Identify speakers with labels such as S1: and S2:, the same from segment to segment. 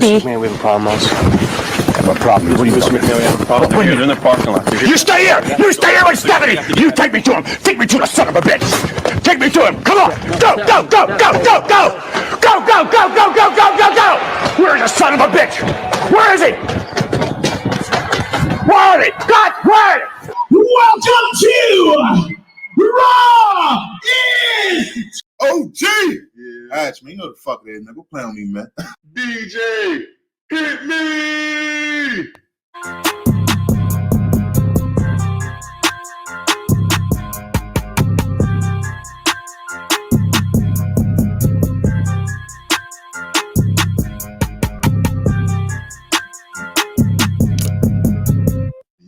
S1: Man, we have a problem, Mouse. Have a problem. What do you, Mr. McNeil? We have a problem.
S2: You're in the parking lot.
S3: You stay here! You stay here with Stephanie! You take me to him! Take me to the son of a bitch! Take me to him! Come on! Go! Go! Go! Go! Go! Go! Go! Go! Go! Go! Go! Go! Go! Go! Where is the son of a bitch? Where is he? Where is he? God, where is he?
S4: Welcome to Raw is
S5: OG! Yeah. Hatch, man, you know the fuck it is, man. Go play on me, man.
S6: DJ, hit me!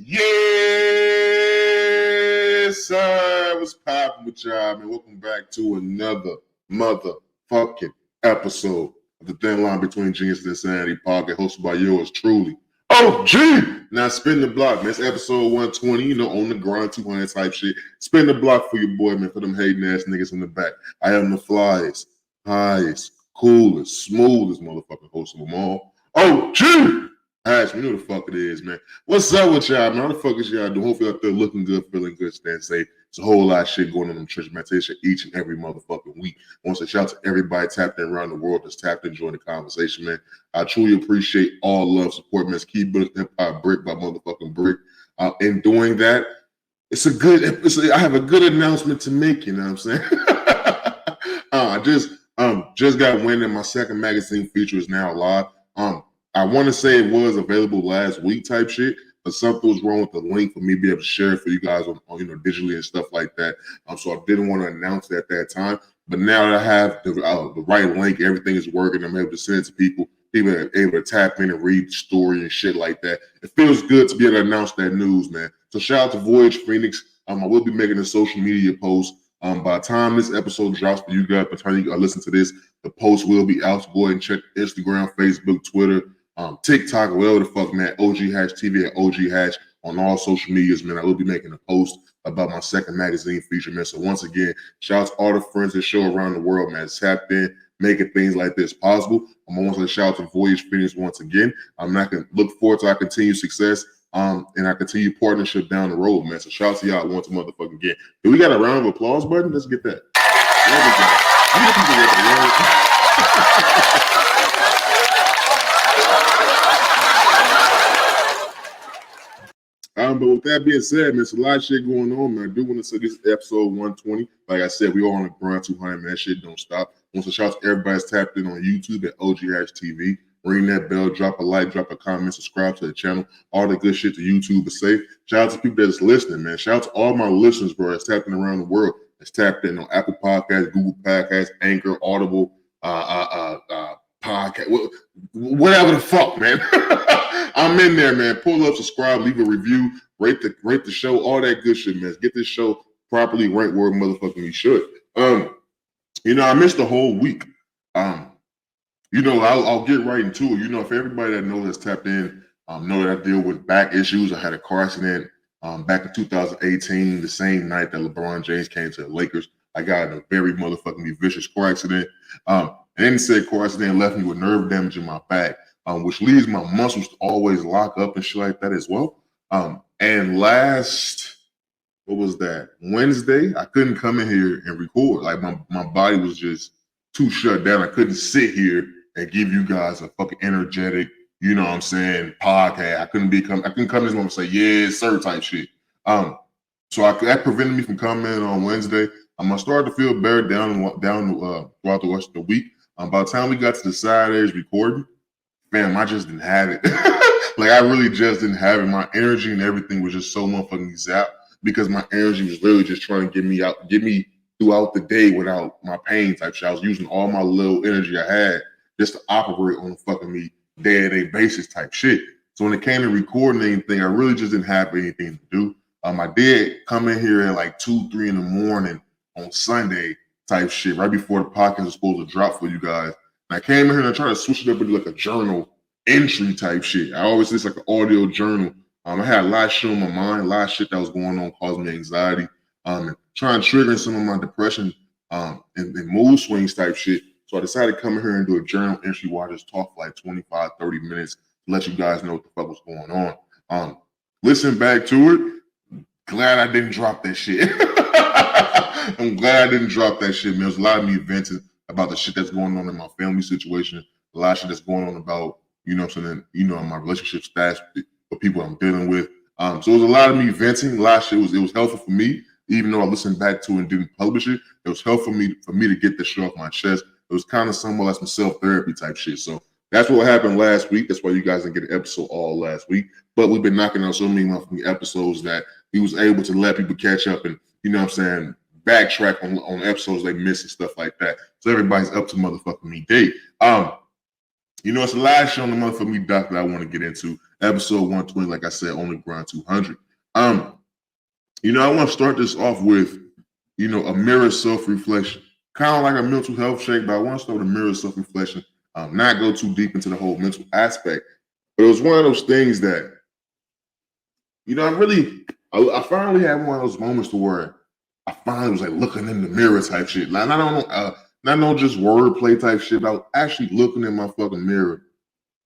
S6: Yes, sir. What's poppin' with y'all, man? Welcome back to another motherfucking episode of the Thin Line Between Genius and Insanity podcast, hosted by yours truly, OG. Now, spin the block, man. It's episode 120, you know, on the grind, 200 type shit. Spin the block for your boy, man, for them hating ass niggas in the back. I am the flyest, highest, coolest, smoothest motherfucking host of them all, OG. Hatch, you know the fuck it is, man. What's up with y'all, man? How the fuck is y'all doing? Hopefully out there looking good, feeling good, staying safe. It's a whole lot of shit going on in the church, man. I tell you shit each and every motherfucking week. I want to say shout out to everybody tapped in around the world that's tapped in, join the conversation, man. I truly appreciate all love, support, man. Keep building empire brick by motherfucking brick. In doing that, I have a good announcement to make, you know what I'm saying? I just got wind that my second magazine feature is now live. I want to say it was available last week type shit, but something was wrong with the link for me to be able to share it for you guys on you know, digitally and stuff like that. So I didn't want to announce it at that time. But now that I have the right link, everything is working. I'm able to send it to people. People are able to tap in and read the story and shit like that. It feels good to be able to announce that news, man. So shout out to Voyage Phoenix. I will be making a social media post. By the time this episode drops for you guys, by the time you listen to this, the post will be out. So go ahead and check Instagram, Facebook, Twitter, TikTok, whatever the fuck, man. OGHatchTV and OGHatch on all social medias, man. I will be making a post about my second magazine feature, man. So once again, shout out to all the friends that show around the world, man. Tapped in, making things like this possible. I'm also going to shout out to Voyage Phoenix once again. I'm not going to look forward to our continued success and our continued partnership down the road, man. So shout out to y'all once a motherfucking again. Do we got a round of applause button? Let's get that. But with that being said, man, it's a lot of shit going on, man. I do want to say this is episode 120. Like I said, we all on the grind 200, man. That shit don't stop. I want to shout out to everybody that's tapped in on YouTube at OGHatchTV. Ring that bell, drop a like, drop a comment, subscribe to the channel. All the good shit to YouTube is safe. Shout out to people that's listening, man. Shout out to all my listeners, bro, that's tapped in around the world. That's tapped in on Apple Podcasts, Google Podcasts, Anchor, Audible, podcast, whatever the fuck, man. I'm in there, man. Pull up, subscribe, leave a review, rate the show, all that good shit, man. Get this show properly ranked where motherfucking we should. You know, I missed the whole week. You know, I'll get right into it. You know, if everybody that knows that's tapped in, know that I deal with back issues. I had a car accident back in 2018, the same night that LeBron James came to the Lakers. I got in a very motherfucking vicious car accident. And then said car accident left me with nerve damage in my back, which leaves my muscles to always lock up and shit like that as well. And last, what was that? Wednesday, I couldn't come in here and record. Like my body was just too shut down. I couldn't sit here and give you guys a fucking energetic, you know what I'm saying, podcast. I couldn't come in this moment and say, yeah, sir, type shit. So that prevented me from coming in on Wednesday. I started to feel better down throughout the rest of the week. By the time we got to the Saturdays recording, fam, I just didn't have it. Like, I really just didn't have it. My energy and everything was just so motherfucking zapped because my energy was literally just trying to get me throughout the day without my pain type shit. I was using all my little energy I had just to operate on fucking me day-to-day basis type shit. So when it came to recording anything, I really just didn't have anything to do. I did come in here at like 2, 3 in the morning on Sunday type shit, right before the podcast was supposed to drop for you guys. And I came in here and I tried to switch it up into like a journal entry type shit. I always did like an audio journal. I had a lot of shit on my mind, a lot of shit that was going on causing me anxiety, and trying to trigger some of my depression and mood swings type shit. So So I decided to come here and do a journal entry where I just talk for like 25, 30 minutes to let you guys know what the fuck was going on. Listen back to it. Glad I didn't drop that shit. I'm glad I didn't drop that shit, man. There's a lot of me venting about the shit that's going on in my family situation, a lot of shit that's going on about, you know what I'm saying, you know, my relationship status with people I'm dealing with. So it was a lot of me venting. A lot of shit it was helpful for me, even though I listened back to it and didn't publish it. It was helpful for me to get this shit off my chest. It was kind of somewhat like some self-therapy type shit. So that's what happened last week. That's why you guys didn't get an episode all last week. But we've been knocking out so many motherfucking episodes that we was able to let people catch up and, you know what I'm saying, backtrack on episodes they missed and stuff like that. So everybody's up to motherfucking me day. You know, it's the last show on the motherfucking me doc that I want to get into. Episode 120, like I said, on the grind 200. You know, I want to start this off with, you know, a mirror self-reflection. Kind of like a mental health shake, but I want to start with a mirror self-reflection. Not go too deep into the whole mental aspect. But it was one of those things that, you know, I finally had one of those moments to where I finally was like looking in the mirror type shit. Like, not no just wordplay type shit, but I was actually looking in my fucking mirror.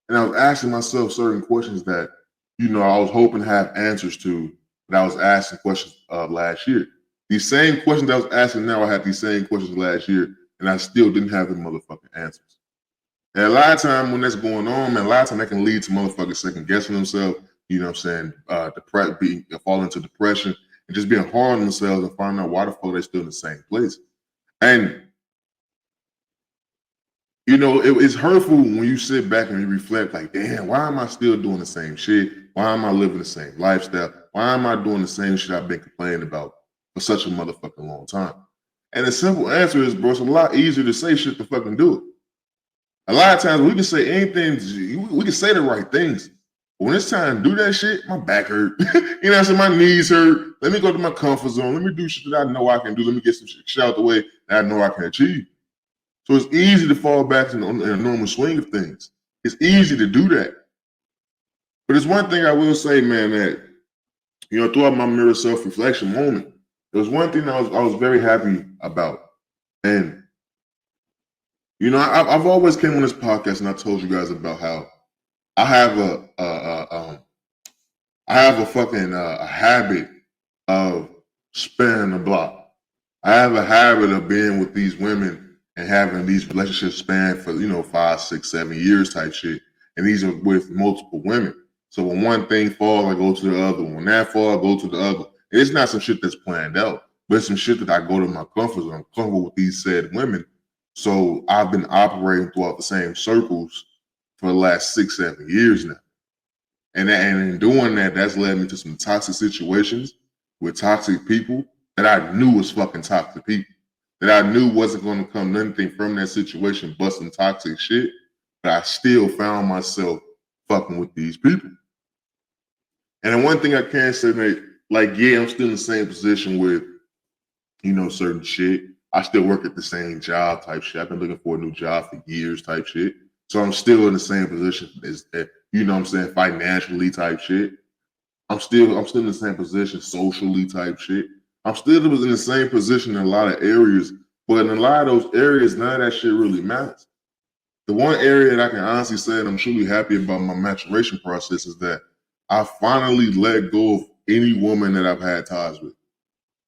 S6: And I was asking myself certain questions that, you know, I was hoping to have answers to, that I was asking questions last year. These same questions that I was asking now, I had these same questions last year, and I still didn't have the motherfucking answers. And a lot of time when that's going on, man, a lot of time that can lead to motherfuckers second guessing themselves, you know what I'm saying, fall into depression and just being hard on themselves and finding out why the fuck they're still in the same place. And, you know, it's hurtful when you sit back and you reflect like, damn, why am I still doing the same shit? Why am I living the same lifestyle? Why am I doing the same shit I've been complaining about for such a motherfucking long time? And the simple answer is, bro, it's a lot easier to say shit to fucking do it. A lot of times we can say anything, we can say the right things. But when it's time to do that shit, my back hurt. You know what I'm saying? My knees hurt. Let me go to my comfort zone. Let me do shit that I know I can do. Let me get some shit out the way that I know I can achieve. So it's easy to fall back in a normal swing of things. It's easy to do that. But there's one thing I will say, man, that, you know, throughout my mirror self-reflection moment, there was one thing that I was very happy about. And, you know, I've always came on this podcast and I told you guys about how I have a habit of spinning the block. I have a habit of being with these women and having these relationships span for, you know, 5, 6, 7 years type shit. And these are with multiple women. So when one thing falls, I go to the other. When that falls, I go to the other. And it's not some shit that's planned out, but it's some shit that I go to my comfort zone. I'm comfortable with these said women. So I've been operating throughout the same circles for the last 6, 7 years now. And in doing that, that's led me to some toxic situations with toxic people that I knew was fucking toxic people. That I knew wasn't going to come anything from that situation but some toxic shit. But I still found myself fucking with these people. And then one thing I can say, that, like, yeah, I'm still in the same position with, you know, certain shit. I still work at the same job type shit. I've been looking for a new job for years type shit. So I'm still in the same position as, you know what I'm saying, financially type shit. I'm still in the same position socially type shit. I'm still in the same position in a lot of areas, but in a lot of those areas, none of that shit really matters. The one area that I can honestly say that I'm truly happy about my maturation process is that I finally let go of any woman that I've had ties with.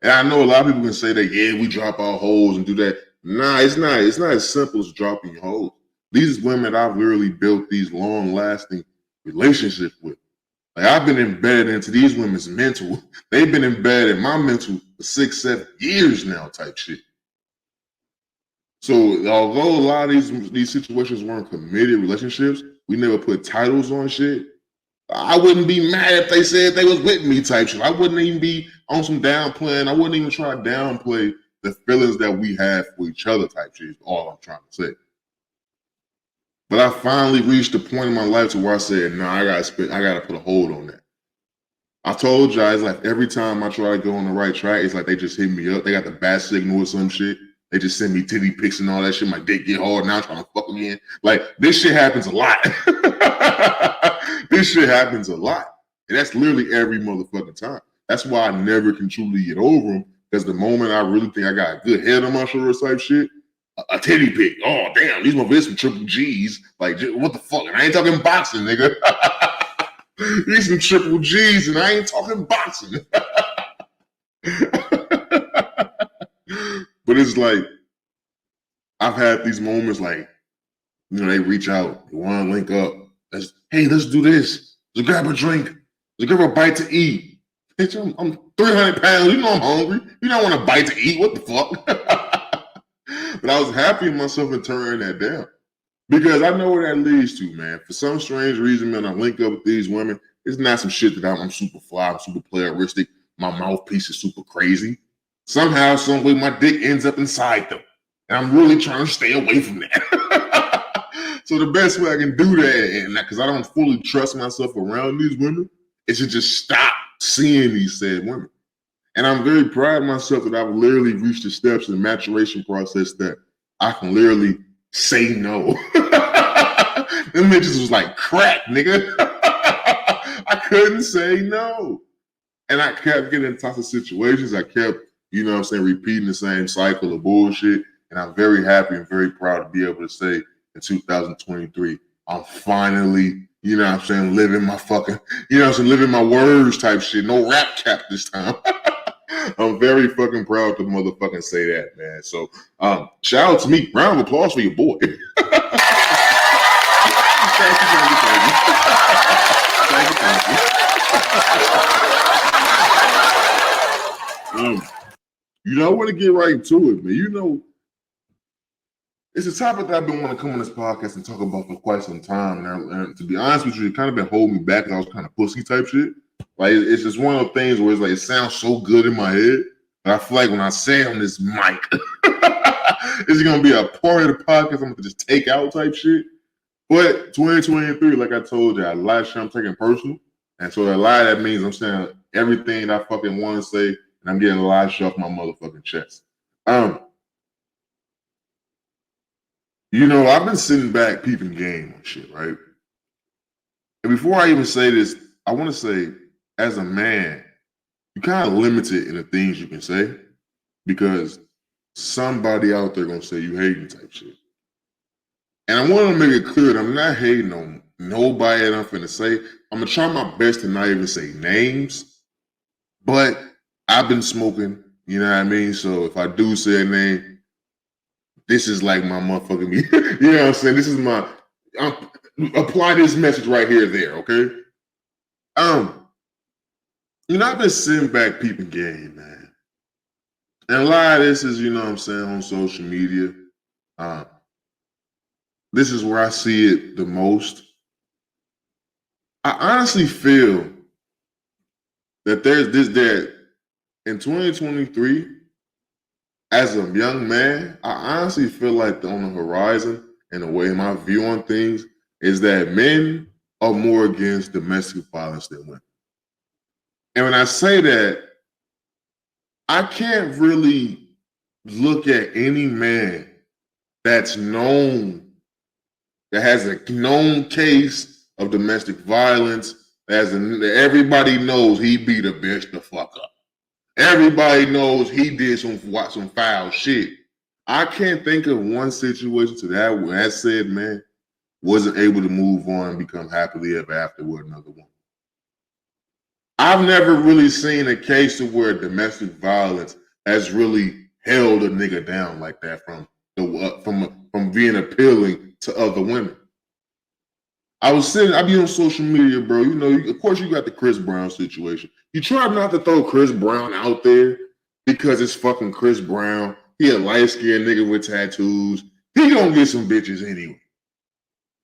S6: And I know a lot of people can say that, yeah, we drop our hoes and do that. Nah, it's not. It's not as simple as dropping your hoes. These women I've literally built these long-lasting relationships with. Like, I've been embedded into these women's mental. They've been embedded in my mental for 6, 7 years now type shit. So although a lot of these situations weren't committed relationships, we never put titles on shit. I wouldn't be mad if they said they was with me type shit. I wouldn't even be on some downplaying. I wouldn't even try to downplay the feelings that we have for each other type shit is all I'm trying to say. But I finally reached the point in my life to where I said, nah, I gotta put a hold on that. I told you, it's like every time I try to go on the right track, it's like they just hit me up. They got the bat signal or some shit. They just send me titty pics and all that shit. My dick get hard now, I'm trying to fuck again. Like, this shit happens a lot. This shit happens a lot. And that's literally every motherfucking time. That's why I never can truly get over them. Because the moment I really think I got a good head on my shoulders type shit, a titty pic. Oh, damn, these motherfuckers some triple G's. Like, what the fuck? And I ain't talking boxing, nigga. These some triple G's, and I ain't talking boxing. But it's like, I've had these moments like, you know, they reach out, they want to link up. Hey, let's do this. Let's grab a drink. Let's grab a bite to eat. Bitch, I'm 300 pounds. You know I'm hungry. You don't want a bite to eat. What the fuck? But I was happy with myself in turning that down. Because I know where that leads to, man. For some strange reason, man, I link up with these women. It's not some shit that I'm super fly, I'm super playeristic. My mouthpiece is super crazy. Somehow, some way, my dick ends up inside them. And I'm really trying to stay away from that. So the best way I can do that, and because I don't fully trust myself around these women, is to just stop seeing these said women. And I'm very proud of myself that I've literally reached the steps in the maturation process that I can literally say no. Them bitches was like crack, nigga. I couldn't say no. And I kept getting in toxic situations. I kept, you know what I'm saying, repeating the same cycle of bullshit. And I'm very happy and very proud to be able to say in 2023, I'm finally, you know what I'm saying, living my fucking, you know what I'm saying, living my words type shit. No rap cap this time. I'm very fucking proud to motherfucking say that, man. So shout out to me. Round of applause for your boy. Thank you. You know, I want to get right into it, man. You know, it's a topic that I've been wanting to come on this podcast and talk about for quite some time. And to be honest with you, it kind of been holding me back because I was kind of pussy type shit. Like, it's just one of those things where it's like, it sounds so good in my head. And I feel like when I say it on this mic, it's going to be a part of the podcast I'm going to just take out type shit. But 2023, like I told you, a lot of shit I'm taking personal. And so a lot of that means I'm saying everything I fucking want to say, and I'm getting a lot of shit off my motherfucking chest. You know, I've been sitting back peeping game and shit, right? And before I even say this, I want to say, as a man, you kind of limited in the things you can say because somebody out there gonna say you hating type shit. And I want to make it clear that I'm not hating on nobody that I'm finna say. I'm gonna try my best to not even say names, but I've been smoking, you know what I mean? So if I do say a name, this is like my motherfucking me. You know what I'm saying? This is my, apply this message right here, there, okay? You know, I've been sitting back peeping game, man. And a lot of this is, you know what I'm saying, on social media. This is where I see it the most. I honestly feel that there's this, that in 2023, as a young man, I honestly feel like on the horizon and the way my view on things is that men are more against domestic violence than women. And when I say that, I can't really look at any man that's known, that has a known case of domestic violence, everybody knows he beat a bitch the fuck up. Everybody knows he did some foul shit. I can't think of one situation to that where that said man wasn't able to move on and become happily ever after with another woman. I've never really seen a case of where domestic violence has really held a nigga down like that from being appealing to other women. I be on social media, bro. You know, of course you got the Chris Brown situation. You try not to throw Chris Brown out there because it's fucking Chris Brown. He a light-skinned nigga with tattoos. He gonna get some bitches anyway.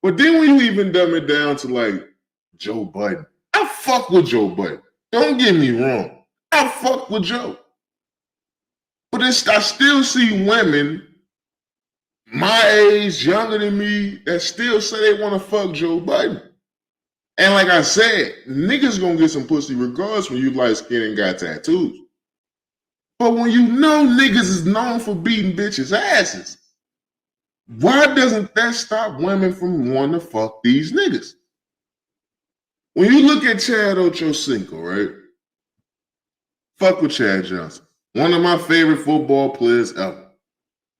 S6: But then when you even dumb it down to like Joe Budden, I fuck with Joe Budden. Don't get me wrong. I fuck with Joe. But I still see women my age, younger than me, that still say they want to fuck Joe Budden. And like I said, niggas gonna get some pussy regardless when you light skin and got tattoos. But when you know niggas is known for beating bitches' asses, why doesn't that stop women from wanting to fuck these niggas? When you look at Chad Ochocinco, right? Fuck with Chad Johnson. One of my favorite football players ever.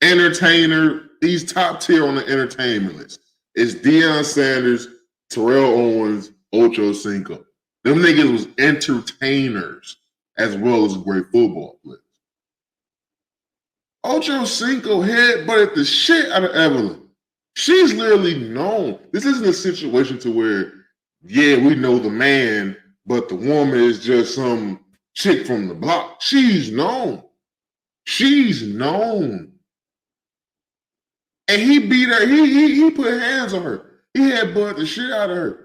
S6: entertainer. He's top tier on the entertainment list. It's Deion Sanders, Terrell Owens, Ocho Cinco. Them niggas was entertainers as well as great football players. Ocho Cinco headbutted the shit out of Evelyn. She's literally known. This isn't a situation to where, yeah, we know the man, but the woman is just some chick from the block. She's known. She's known. And he beat her. He put hands on her. He headbutted the shit out of her.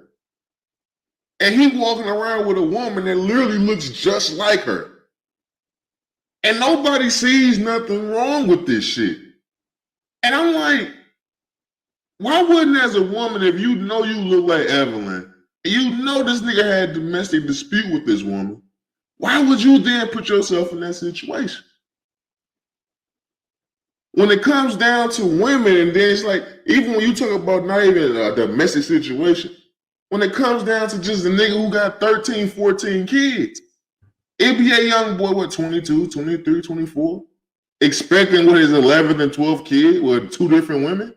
S6: And he walking around with a woman that literally looks just like her. And nobody sees nothing wrong with this shit. And I'm like, why wouldn't, as a woman, if you know you look like Evelyn, and you know this nigga had a domestic dispute with this woman, why would you then put yourself in that situation? When it comes down to women, and then it's like, even when you talk about not even a domestic situation, when it comes down to just a nigga who got 13, 14 kids, it'd be a young boy, what, 22, 23, 24, expecting with his 11th and 12th kid with 2 different women?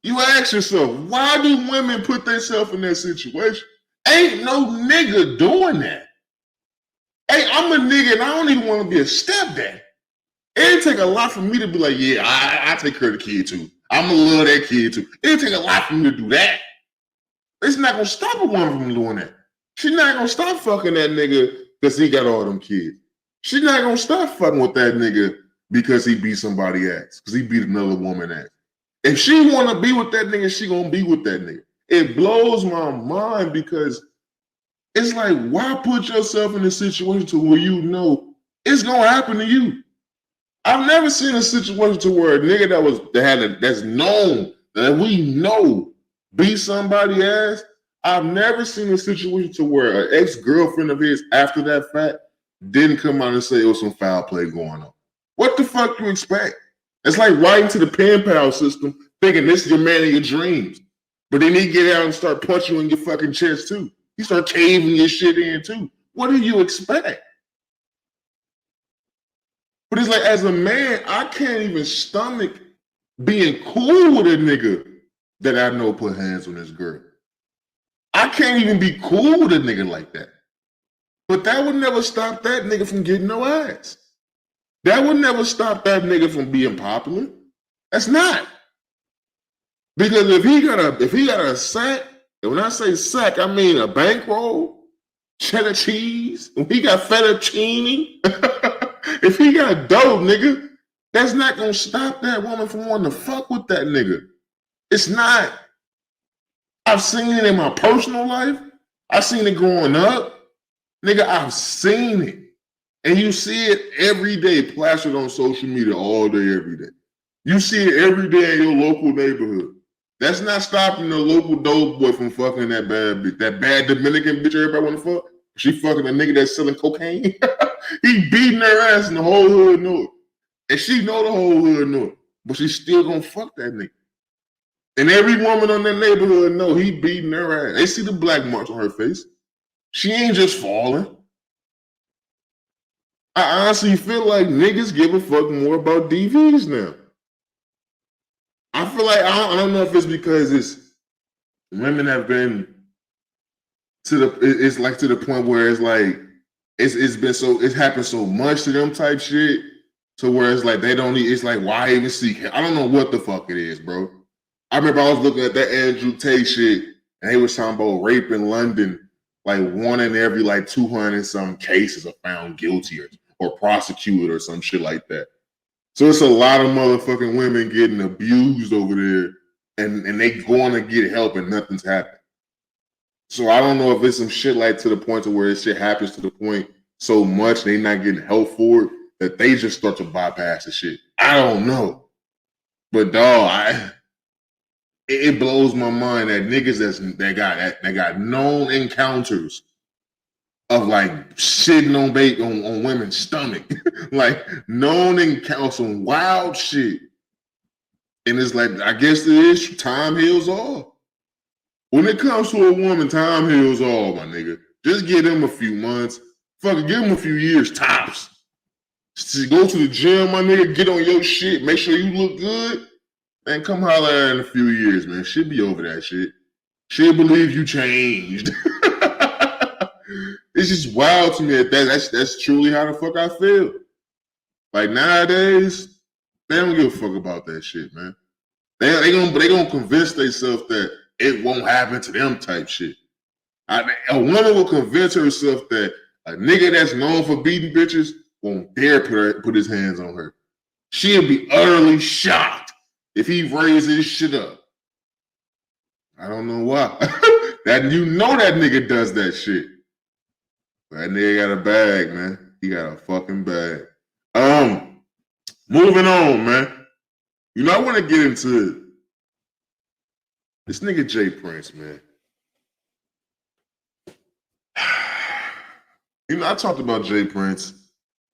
S6: You ask yourself, why do women put themselves in that situation? Ain't no nigga doing that. Hey, I'm a nigga and I don't even want to be a stepdad. It'd take a lot for me to be like, yeah, I take care of the kid too. I'm gonna love that kid too. It'd take a lot for me to do that. It's not gonna stop a woman from doing that. She's not gonna stop fucking that nigga because he got all them kids. She's not gonna stop fucking with that nigga because he beat somebody ass, because he beat another woman ass. If she wanna be with that nigga, she gonna be with that nigga. It blows my mind because it's like, why put yourself in a situation to where you know it's gonna happen to you? I've never seen a situation to where a nigga that's known, that we know, beat somebody ass. I've never seen a situation to where an ex-girlfriend of his, after that fact, didn't come out and say it was some foul play going on. What the fuck do you expect? It's like writing to the pen pal system, thinking this is your man of your dreams. But then he get out and start punching you in your fucking chest too. He start caving your shit in too. What do you expect? But it's like, as a man, I can't even stomach being cool with a nigga that I know put hands on his girl. I can't even be cool with a nigga like that. But that would never stop that nigga from getting no ass. That would never stop that nigga from being popular. That's not. Because if he got a sack, and when I say sack, I mean a bankroll, cheddar cheese, when he got fettuccine, if he got dope, nigga, that's not gonna stop that woman from wanting to fuck with that nigga. It's not. I've seen it in my personal life. I've seen it growing up. Nigga, I've seen it. And you see it every day plastered on social media all day, every day. You see it every day in your local neighborhood. That's not stopping the local dope boy from fucking that bad bitch. That bad Dominican bitch everybody want to fuck. She fucking a nigga that's selling cocaine. He beating her ass and the whole hood know it. And she know the whole hood know it. But she still gonna fuck that nigga. And every woman on that neighborhood know he beating her ass. They see the black marks on her face. She ain't just falling. I honestly feel like niggas give a fuck more about DVs now. I feel like, I don't know if it's because it's women have been to the point where it's like, it's happened so much to them type shit, to where it's like they don't need, it's like, why even seek help? I don't know what the fuck it is, bro. I remember I was looking at that Andrew Tate shit, and they was talking about rape in London, like 1 in every like 200 some cases are found guilty or prosecuted or some shit like that. So it's a lot of motherfucking women getting abused over there, and they going to get help and nothing's happening. So I don't know if it's some shit like to the point to where this shit happens to the point so much they not getting help for it that they just start to bypass the shit. I don't know. But dog, it blows my mind that niggas that got known encounters of like shitting on women's stomach, like known encounters, some wild shit. And it's like, I guess it is, time heals all. When it comes to a woman, time heals all, my nigga. Just give them a few months. Fucking give them a few years tops. Go to the gym, my nigga, get on your shit, make sure you look good, and come holler at her in a few years, man. She'll be over that shit. She'll believe you changed. It's just wild to me that's truly how the fuck I feel. Like nowadays, they don't give a fuck about that shit, man. They gonna convince themselves that it won't happen to them type shit. A woman will convince herself that a nigga that's known for beating bitches won't dare put his hands on her. She'll be utterly shocked if he raises his shit up. I don't know why. That you know that nigga does that shit. That nigga got a bag, man. He got a fucking bag. Moving on, man. You know, I want to get into this nigga Jay Prince, man. You know, I talked about Jay Prince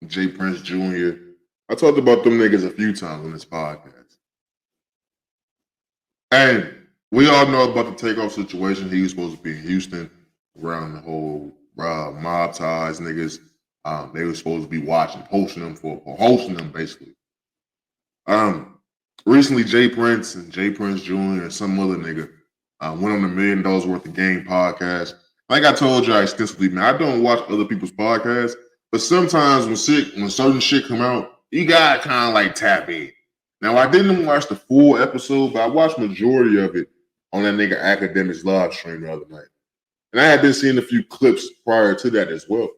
S6: Jr. I talked about them niggas a few times on this podcast. And we all know about the takeoff situation. He was supposed to be in Houston around the whole mob ties niggas. They were supposed to be hosting them basically. Recently, Jay Prince and Jay Prince Jr. and some other nigga went on the $1 Million Worth of Game podcast. Like I told y'all extensively, man, I don't watch other people's podcasts, but sometimes when certain shit come out, you gotta kind of like tap in. Now, I didn't watch the full episode, but I watched majority of it on that nigga Academic's live stream the other night. And I had been seeing a few clips prior to that as well.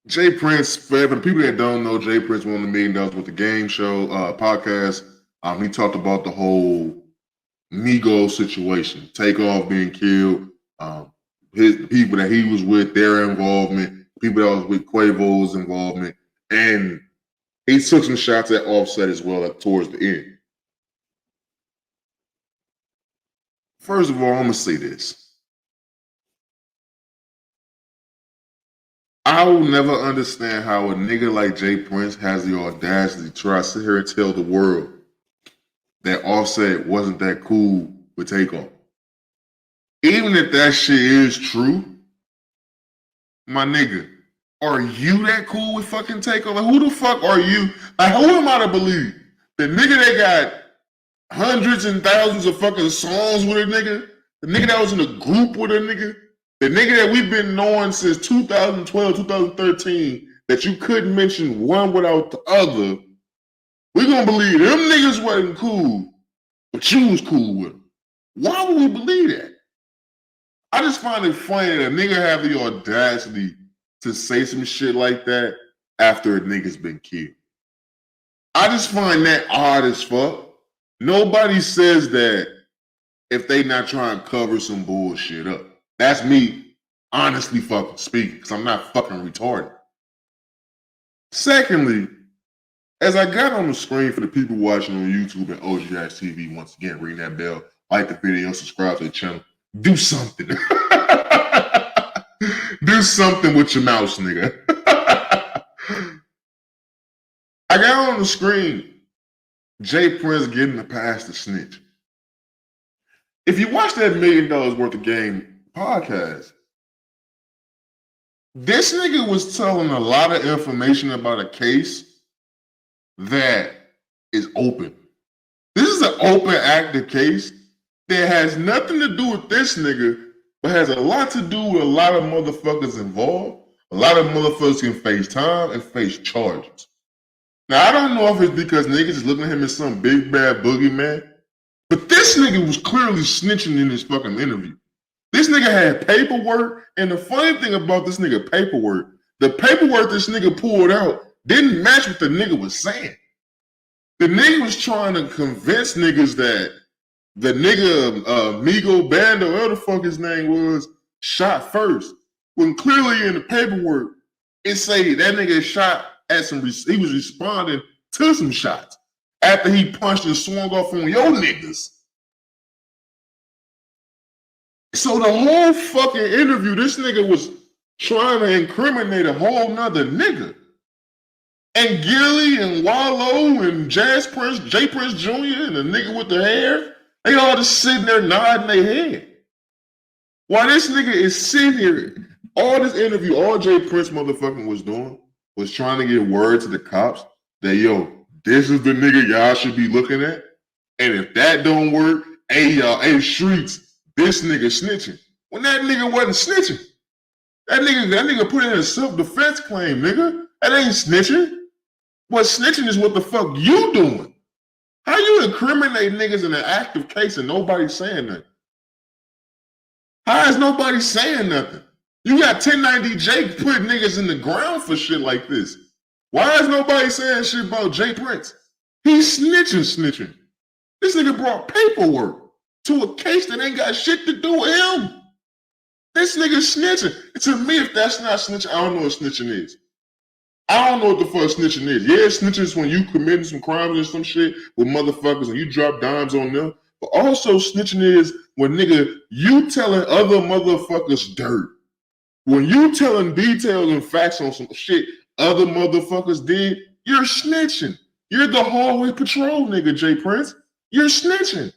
S6: Jay Prince, for the people that don't know, Jay Prince won the $1 Million Worth of Game show podcast. He talked about the whole Migos situation, Takeoff being killed, the people that he was with, their involvement, people that was with Quavo's involvement, and he took some shots at Offset as well towards the end. First of all, I'm gonna say this. I will never understand how a nigga like Jay Prince has the audacity to try to sit here and tell the world that Offset wasn't that cool with Takeoff. Even if that shit is true, my nigga, are you that cool with fucking Takeoff? Like, who the fuck are you? Like, who am I to believe? The nigga that got hundreds and thousands of fucking songs with a nigga? The nigga that was in a group with a nigga? The nigga that we've been knowing since 2012, 2013, that you couldn't mention one without the other, we gonna believe them niggas wasn't cool, but you was cool with them. Why would we believe that? I just find it funny that a nigga have the audacity to say some shit like that after a nigga's been killed. I just find that odd as fuck. Nobody says that if they not trying to cover some bullshit up. That's me honestly fucking speaking, because I'm not fucking retarded. Secondly, as I got on the screen for the people watching on YouTube and OGHatchTV, once again, ring that bell, like the video, subscribe to the channel, do something. Do something with your mouse, nigga. I got on the screen Jay Prince getting the pass to snitch. If you watch that $1 Million Worth of Game podcast, this nigga was telling a lot of information about a case that is open. This is an open, active case that has nothing to do with this nigga, but has a lot to do with a lot of motherfuckers involved. A lot of motherfuckers can face time and face charges. Now, I don't know if it's because niggas is looking at him as some big bad boogeyman, but this nigga was clearly snitching in his fucking interview. This nigga had paperwork, and the funny thing about this nigga paperwork, the paperwork this nigga pulled out didn't match what the nigga was saying. The nigga was trying to convince niggas that the nigga Migo Bando, whatever the fuck his name was, shot first. When clearly in the paperwork, it say that nigga shot at he was responding to some shots after he punched and swung off on your niggas. So the whole fucking interview, this nigga was trying to incriminate a whole nother nigga. And Gilly and Wallow and Jay Prince Jr. and the nigga with the hair, they all just sitting there nodding their head. While this nigga is sitting here All this interview, all Jay Prince motherfucking was doing was trying to get word to the cops that, yo, this is the nigga y'all should be looking at. And if that don't work, hey, y'all, hey, streets, this nigga snitching. When that nigga wasn't snitching. That nigga put in a self-defense claim, nigga. That ain't snitching. What snitching is what the fuck you doing. How you incriminate niggas in an active case and nobody's saying nothing? How is nobody saying nothing? You got 1090 Jake putting niggas in the ground for shit like this. Why is nobody saying shit about Jay Prince? He's snitching. This nigga brought paperwork to a case that ain't got shit to do with him. This nigga snitching. To me, if that's not snitching, I don't know what snitching is. I don't know what the fuck snitching is. Yeah, snitching is when you committing some crimes or some shit with motherfuckers and you drop dimes on them. But also snitching is when, nigga, you telling other motherfuckers dirt. When you telling details and facts on some shit other motherfuckers did, you're snitching. You're the hallway patrol nigga, Jay Prince. You're snitching.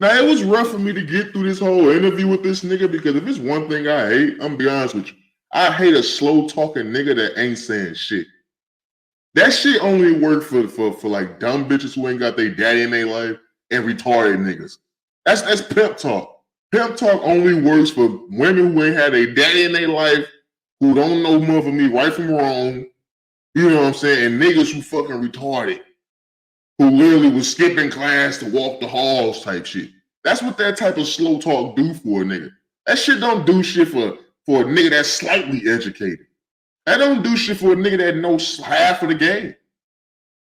S6: Now, it was rough for me to get through this whole interview with this nigga because if it's one thing I hate, I'm gonna be honest with you, I hate a slow-talking nigga that ain't saying shit. That shit only work for like dumb bitches who ain't got their daddy in their life and retarded niggas. That's pimp talk. Pimp talk only works for women who ain't had their daddy in their life, who don't know mother me right from wrong, you know what I'm saying, and niggas who fucking retarded, who literally was skipping class to walk the halls type shit. That's what that type of slow talk do for a nigga. That shit don't do shit for a nigga that's slightly educated. That don't do shit for a nigga that knows half of the game.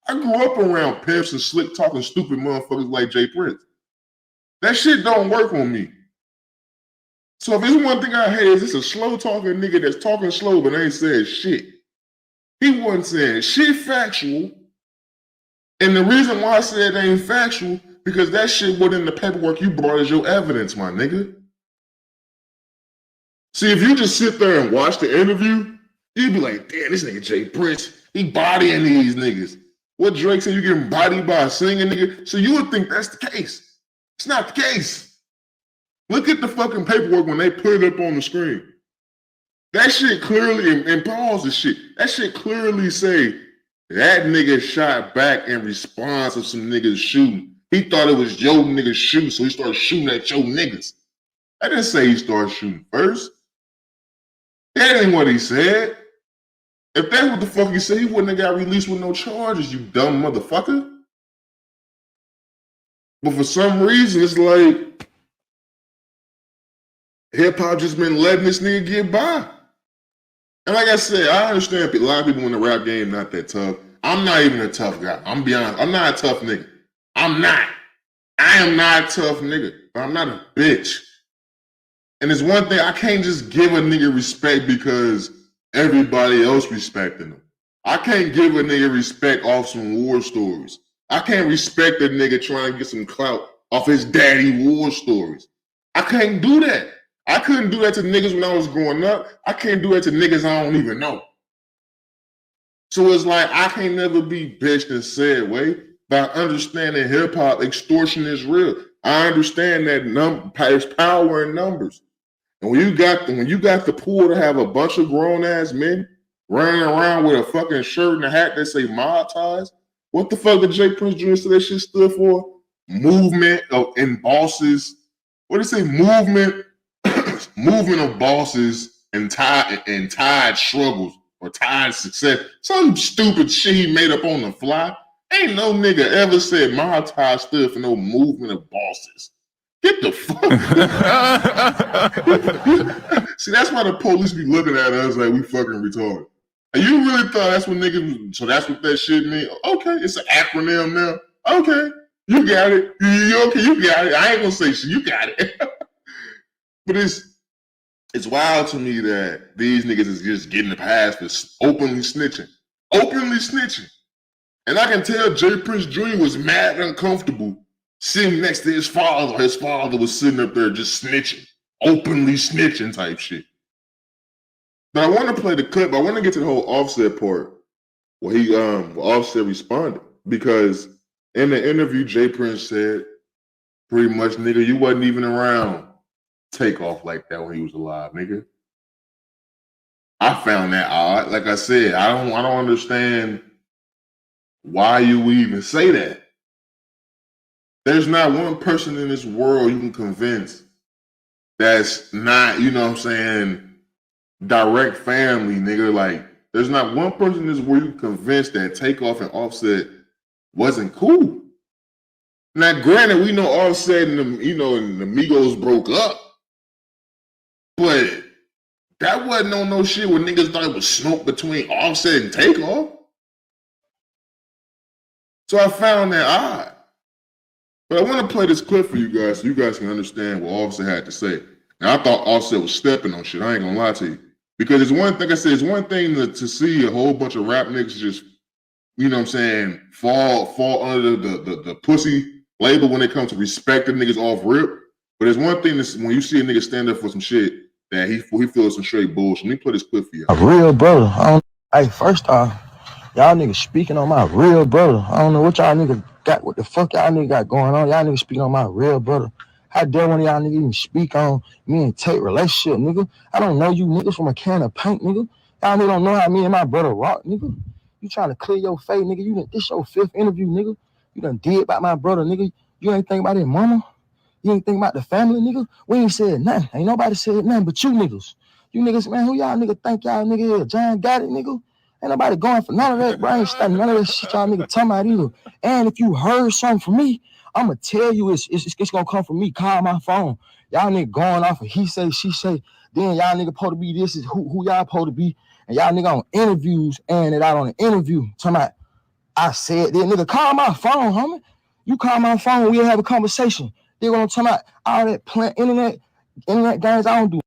S6: I grew up around pimps and slick talking stupid motherfuckers like Jay Prince. That shit don't work on me. So if there's one thing I hate is it's a slow talking nigga that's talking slow but ain't saying shit. He wasn't saying shit factual. And the reason why I said it ain't factual, because that shit wasn't in the paperwork you brought as your evidence, my nigga. See, if you just sit there and watch the interview, you'd be like, damn, this nigga Jay Prince, he bodying these niggas. What Drake said, you getting bodied by a singing nigga? So you would think that's the case. It's not the case. Look at the fucking paperwork when they put it up on the screen. That shit clearly, and pause the shit, that shit clearly say that nigga shot back in response to some niggas shooting. He thought it was your niggas shooting, so he started shooting at your niggas. I didn't say he started shooting first. That ain't what he said. If that's what the fuck he said, he wouldn't have got released with no charges, you dumb motherfucker. But for some reason, it's like hip-hop just been letting this nigga get by. And like I said, I understand a lot of people in the rap game not that tough. I'm not even a tough guy. I'm be honest. I'm not a tough nigga. I'm not. I am not a tough nigga. But I'm not a bitch. And it's one thing, I can't just give a nigga respect because everybody else respecting him. I can't give a nigga respect off some war stories. I can't respect a nigga trying to get some clout off his daddy war stories. I can't do that. I couldn't do that to niggas when I was growing up. I can't do that to niggas I don't even know. So it's like I can't never be bitched and said way by understanding hip-hop extortion is real. I understand that there's power in numbers. And when you got the pool to have a bunch of grown-ass men running around with a fucking shirt and a hat that say mob ties, what the fuck did Jay Prince Jr. say that shit stood for? Movement and bosses. What did it say? Movement of bosses and tied struggles or tied success. Some stupid shit he made up on the fly. Ain't no nigga ever said my tie stood for no movement of bosses. Get the fuck. See, that's why the police be looking at us like we fucking retarded. And you really thought that's what niggas, so that's what that shit mean? Okay, it's an acronym now. Okay, you got it. Okay, you got it. I ain't gonna say shit, you got it. But it's wild to me that these niggas is just getting the pass for openly snitching. Openly snitching. And I can tell Jay Prince Jr. was mad and uncomfortable sitting next to his father. His father was sitting up there just snitching. Openly snitching type shit. But I want to play the clip. I want to get to the whole Offset part where Offset responded. Because in the interview, Jay Prince said, pretty much, nigga, you wasn't even around take off like that when he was alive, nigga. I found that odd. Like I said, I don't understand why you would even say that. There's not one person in this world you can convince that's not, you know what I'm saying, direct family, nigga. Like, there's not one person in this world you can convince that Takeoff and Offset wasn't cool. Now, granted, we know Offset and the Migos broke up, but that wasn't on no shit where niggas thought it was smoke between Offset and Takeoff. So I found that odd. But I want to play this clip for you guys so you guys can understand what Offset had to say. Now, I thought Offset was stepping on shit. I ain't gonna lie to you. Because it's one thing, like I said, it's one thing to see a whole bunch of rap niggas just, you know what I'm saying, fall under the pussy label when it comes to respecting niggas off rip. But it's one thing when you see a nigga stand up for some shit that he feels some straight bullshit. Let me play this clip for you.
S2: A real brother. Hey, first off, y'all niggas speaking on my real brother. I don't know what y'all niggas got, what the fuck y'all niggas got going on. Y'all niggas speaking on my real brother. How dare one of y'all niggas even speak on me and Tate relationship, nigga? I don't know you niggas from a can of paint, nigga. Y'all niggas don't know how me and my brother rock, nigga. You trying to clear your face, nigga. This your 5th interview, nigga. You done did about my brother, nigga. You ain't think about his mama. You ain't think about the family, nigga. We ain't said nothing. Ain't nobody said nothing but you niggas. You niggas, man, who y'all niggas think y'all nigga is? John got it, nigga. Ain't nobody going for none of that, bro. I ain't studying none of that shit y'all niggas talking about either. And if you heard something from me, I'ma tell you it's gonna come from me. Call my phone. Y'all niggas going off of he say, she say. Then y'all niggas supposed to be this is who y'all supposed to be. And y'all nigga on interviews and it out on an interview. Talking about I said that, nigga, call my phone, homie. You call my phone, we'll have a conversation. They gonna talk about all that internet games I don't do.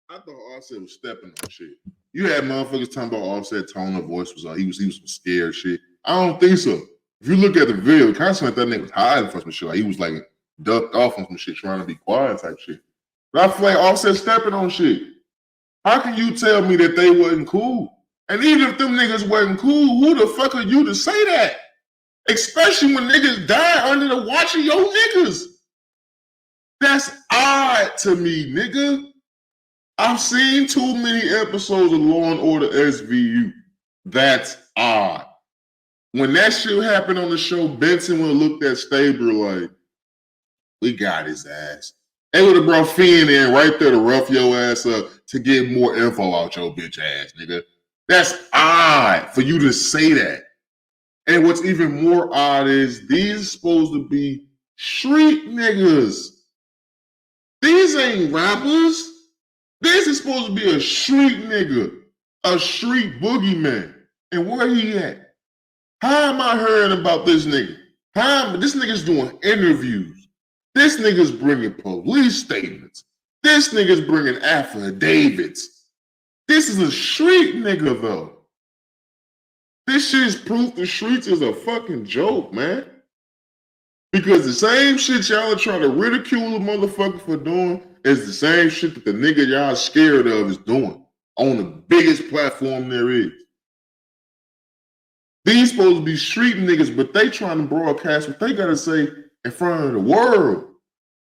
S6: I thought Offset was stepping on shit. You had motherfuckers talking about Offset tone of voice was he was some scared shit. I don't think so. If you look at the video, it kind of seemed like that nigga was hiding from some shit. Like he was like ducked off on some shit, trying to be quiet type shit. But I feel like Offset stepping on shit. How can you tell me that they wasn't cool? And even if them niggas wasn't cool, who the fuck are you to say that? Especially when niggas die under the watch of your niggas. That's odd to me, nigga. I've seen too many episodes of Law and Order SVU. That's odd. When that shit happened on the show, Benson would have looked at Stabler like, we got his ass. They would have brought Finn in right there to rough your ass up to get more info out your bitch ass, nigga. That's odd for you to say that. And what's even more odd is these are supposed to be street niggas. These ain't rappers. This is supposed to be a street nigga, a street boogeyman. And where he at? How am I hearing about this nigga? This nigga's doing interviews. This nigga's bringing police statements. This nigga's bringing affidavits. This is a street nigga, though. This shit is proof the streets is a fucking joke, man. Because the same shit y'all are trying to ridicule a motherfucker for doing is the same shit that the nigga y'all scared of is doing on the biggest platform there is. These supposed to be street niggas, but they trying to broadcast what they gotta say in front of the world.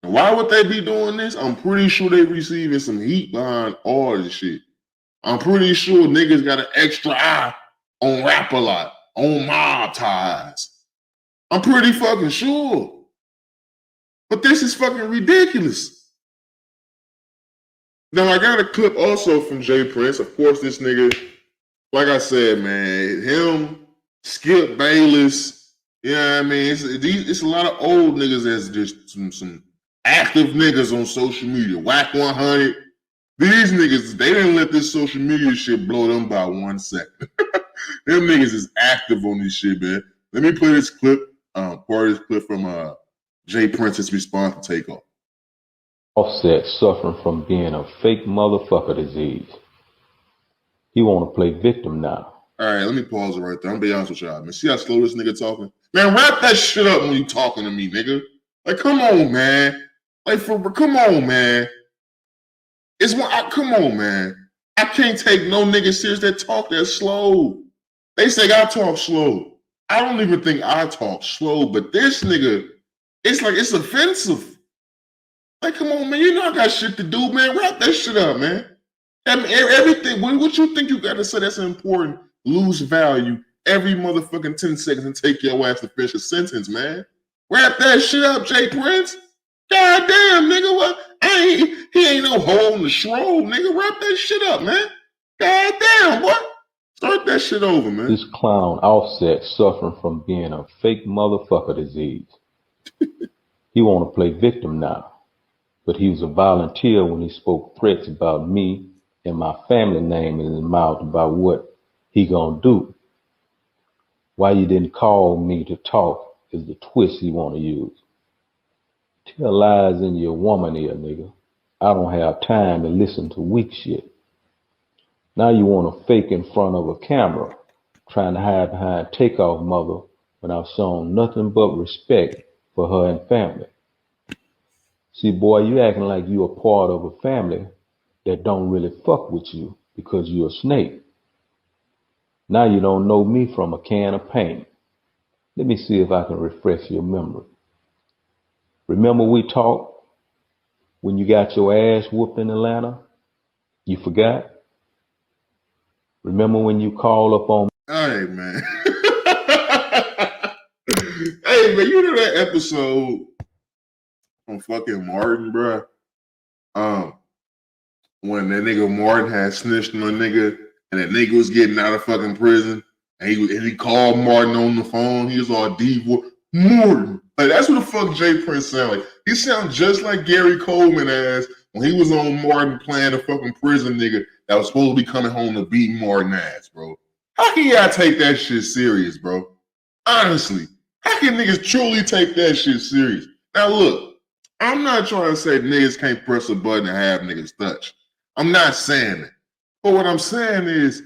S6: And why would they be doing this? I'm pretty sure they receiving some heat behind all this shit. I'm pretty sure niggas got an extra eye on Rap A Lot, on Mob Ties. I'm pretty fucking sure. But this is fucking ridiculous. Now, I got a clip also from Jay Prince. Of course, this nigga, like I said, man, him, Skip Bayless, you know what I mean? It's a lot of old niggas that's just some active niggas on social media. Whack 100. These niggas, they didn't let this social media shit blow them by 1 second. Them niggas is active on this shit, man. Let me play this clip, part of this clip from Jay Prince's response to Takeoff.
S7: Offset suffering from being a fake motherfucker disease. He want to play victim now.
S6: All right, let me pause it right there. I'm gonna be honest with y'all, man. See how slow this nigga talking? Man, wrap that shit up when you talking to me, nigga. Like, come on, man. Like, come on, man. Come on, man. I can't take no nigga serious that talk that slow. They say I talk slow. I don't even think I talk slow, but this nigga, it's like it's offensive. Like, come on, man. You know I got shit to do, man. Wrap that shit up, man. I mean, everything. What you think you got to say that's important? Lose value every motherfucking 10 seconds and take your ass to finish a sentence, man. Wrap that shit up, Jay Prince. God damn, nigga. What? He ain't no hole in the shroud, nigga. Wrap that shit up, man. God damn, boy. Start that shit over, man.
S7: This clown Offset suffering from being a fake motherfucker disease. He want to play victim now, but he was a volunteer when he spoke threats about me and my family name in his mouth about what he gonna do. Why you didn't call me to talk is the twist he want to use. Tell lies in your woman ear, nigga. I don't have time to listen to weak shit. Now you want to fake in front of a camera, trying to hide behind Takeoff mother when I've shown nothing but respect for her and family. See, boy, you acting like you a part of a family that don't really fuck with you because you're a snake. Now you don't know me from a can of paint. Let me see if I can refresh your memory. Remember we talked when you got your ass whooped in Atlanta? You forgot? Remember when you called up on
S6: Hey, man. Hey, man, you know that episode on fucking Martin, bro? When that nigga Martin had snitched on a nigga and that nigga was getting out of fucking prison and he called Martin on the phone. He was all deep. Martin. Like, that's what the fuck Jay Prince sound like. He sound just like Gary Coleman ass when he was on Martin playing a fucking prison nigga that was supposed to be coming home to beat Martin ass, bro. How can y'all take that shit serious, bro? Honestly, how can niggas truly take that shit serious? Now look, I'm not trying to say niggas can't press a button and have niggas touch. I'm not saying that. But what I'm saying is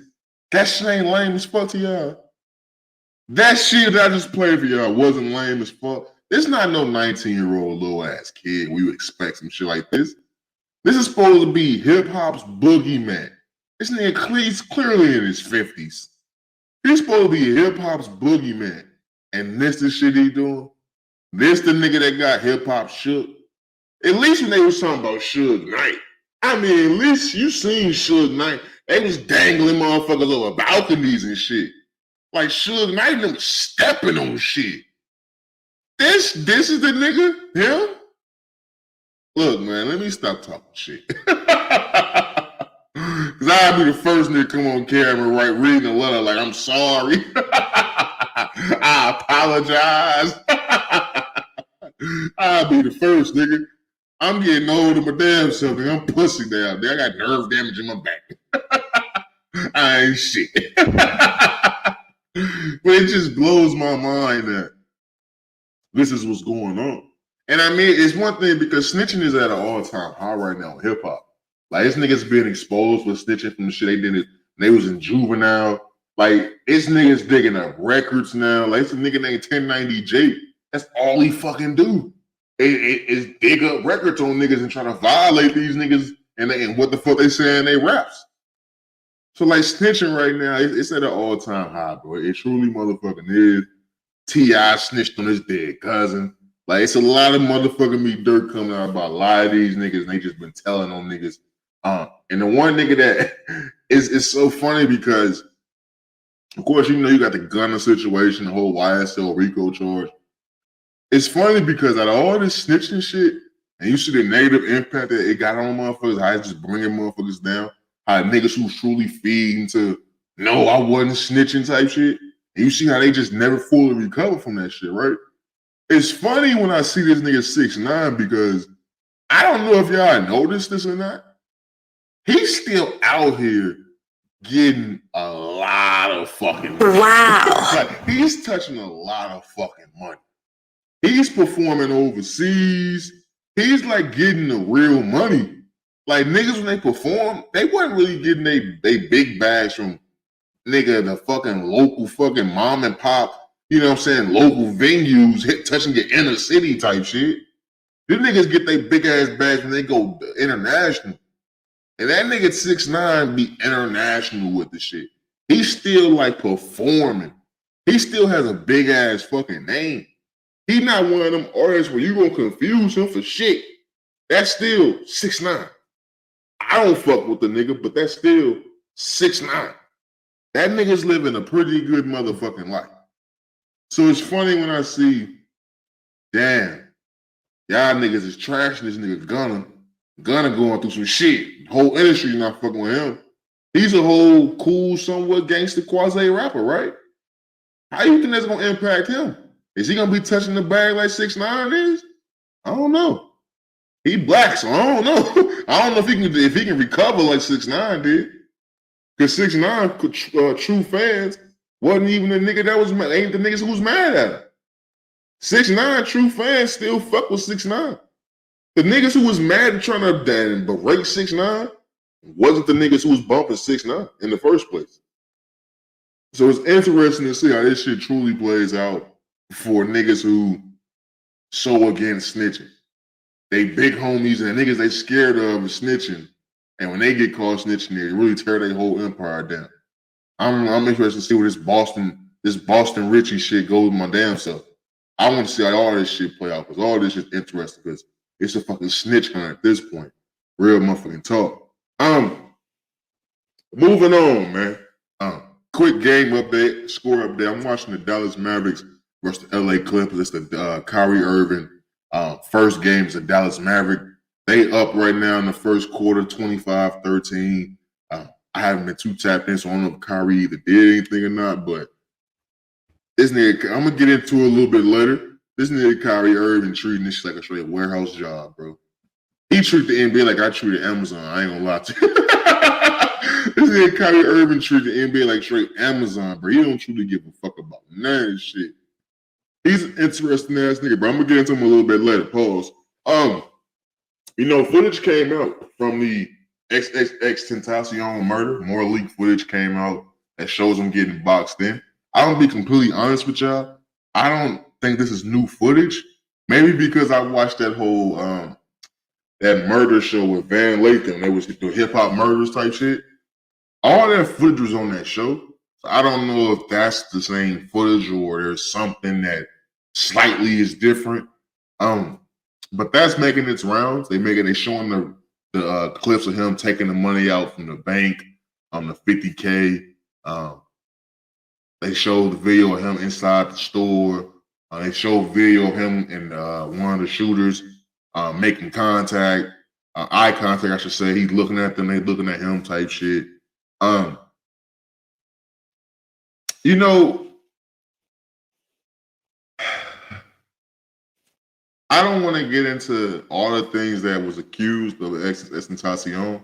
S6: that shit ain't lame as fuck to y'all. That shit that I just played for y'all wasn't lame as fuck. This not no 19-year-old little ass kid where you expect some shit like this. This is supposed to be hip-hop's boogeyman. This nigga he's clearly in his 50s. He's supposed to be hip-hop's boogeyman. And this the shit he doing? This the nigga that got hip-hop shook? At least when they was talking about Suge Knight. I mean, at least you seen Suge Knight. They was dangling motherfuckers over balconies and shit. Like Suge Knight and them stepping on shit. This is the nigga? Him? Look, man, let me stop talking shit. Cause I'll be the first nigga come on camera, reading a letter like, I'm sorry. I apologize. I'll be the first nigga. I'm getting old to my damn self. I'm pussy down there. I got nerve damage in my back. I ain't shit. But it just blows my mind that this is what's going on. And I mean, it's one thing because snitching is at an all-time high right now in hip-hop. Like, this niggas being exposed for snitching from the shit they did. They was in Juvenile. Like, it's niggas digging up records now. Like, it's a nigga named 1090J. That's all he fucking do. Is dig up records on niggas and try to violate these niggas and what the fuck they say in their raps. So like snitching right now, it's at an all-time high, bro. It truly motherfucking is. T.I. snitched on his dead cousin. Like, it's a lot of motherfucking me dirt coming out about a lot of these niggas, and they just been telling on niggas. And the one nigga that is so funny because, of course, you know you got the gunner situation, the whole YSL RICO charge. It's funny because out of all this snitching shit, and you see the negative impact that it got on motherfuckers, how it's just bringing motherfuckers down, how niggas who's truly feeding to, no, I wasn't snitching type shit, and you see how they just never fully recover from that shit, right? It's funny when I see this nigga 6ix9ine because I don't know if y'all noticed this or not. He's still out here getting a lot of fucking money. Wow. Like, he's touching a lot of fucking money. He's performing overseas. He's like getting the real money. Like niggas when they perform, they wasn't really getting they big bags from nigga the fucking local fucking mom and pop, you know what I'm saying, local venues touching your inner city type shit. These niggas get they big ass bags when they go international. And that nigga 6ix9ine be international with the shit. He's still like performing. He still has a big ass fucking name. He's not one of them artists where you gonna confuse him for shit. That's still 6'9". I don't fuck with the nigga, but that's still 6'9". That nigga's living a pretty good motherfucking life. So it's funny when I see, damn, y'all niggas is trashing this nigga Gunna. Gunna going through some shit. The whole industry's not fucking with him. He's a whole cool, somewhat gangster quasi rapper, right? How you think that's gonna impact him? Is he gonna be touching the bag like 6ix9ine is? I don't know. He black, so I don't know. I don't know if he can recover like 6ix9ine did. Because 6ix9ine, true fans, wasn't even the nigga that was mad. Ain't the niggas who was mad at him. 6ix9ine true fans still fuck with 6ix9ine. The niggas who was mad and trying to berate 6ix9ine wasn't the niggas who was bumping 6ix9ine in the first place. So it's interesting to see how this shit truly plays out for niggas who so against snitching. They big homies and the niggas they scared of snitching. And when they get caught snitching, they really tear their whole empire down. I'm interested to see where this Boston Richie shit goes with my damn self. I want to see how all this shit play out because all this is interesting because it's a fucking snitch hunt at this point. Real motherfucking talk. Moving on, man. Quick game update, score update. I'm watching the Dallas Mavericks versus the LA Clippers. It's the Kyrie Irving first game as a Dallas Maverick. They up right now in the first quarter, 25-13. I haven't been too tapped in, so I don't know if Kyrie either did anything or not, but this nigga, I'm going to get into it a little bit later. This nigga Kyrie Irving treating this shit like a straight warehouse job, bro. He treated the NBA like I treated Amazon. I ain't going to lie to you. This nigga Kyrie Irving treated the NBA like straight Amazon, bro. He don't truly give a fuck about none of this shit. He's an interesting ass nigga, bro. I'm going to get into him a little bit later. Pause. Footage came out from the XXXTentacion murder. More leaked footage came out that shows him getting boxed in. I'm going to be completely honest with y'all. I don't think this is new footage. Maybe because I watched that whole that murder show with Van Lathan. They was the hip hop murders type shit. All that footage was on that show. So I don't know if that's the same footage or there's something that slightly is different. But that's making its rounds. They showing the clips of him taking the money out from the bank, the $50K. They showed the video of him inside the store. They showed video of him and one of the shooters making contact, eye contact, I should say. He's looking at them, they looking at him type shit. I don't want to get into all the things that was accused of XXXTentacion.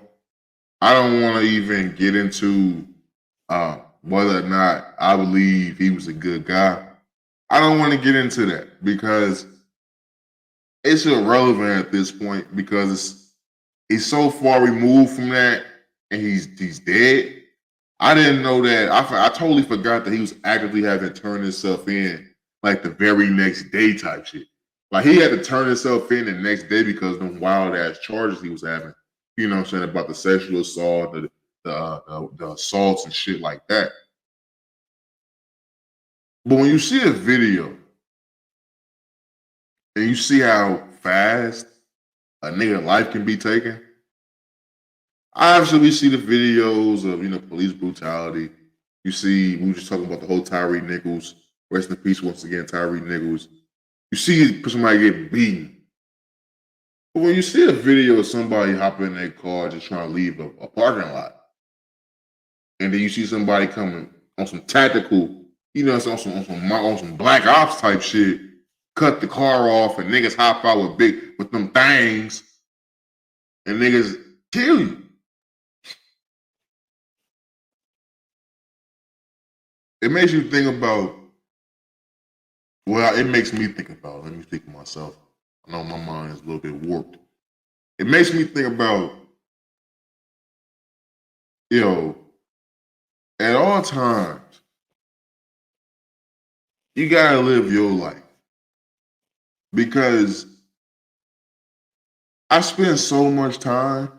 S6: I don't want to even get into whether or not I believe he was a good guy. I don't want to get into that because it's irrelevant at this point because he's so far removed from that and he's dead. I didn't know that. I totally forgot that he was actively having to turn himself in like the very next day type shit. Like he had to turn himself in the next day because of them wild ass charges he was having. You know what I'm saying, about the sexual assault, the assaults and shit like that. But when you see a video and you see how fast a nigga life can be taken, obviously we see the videos of police brutality. You see, we were just talking about the whole Tyree Nichols. Rest in peace once again, Tyree Nichols. You see somebody getting beaten. But when you see a video of somebody hopping in their car just trying to leave a parking lot, and then you see somebody coming on some tactical, on some black ops type shit, cut the car off and niggas hop out with them things, and niggas kill you. It makes you think about, it makes me think about, let me think of myself. I know my mind is a little bit warped. It makes me think about, at all times, you gotta live your life. Because I spend so much time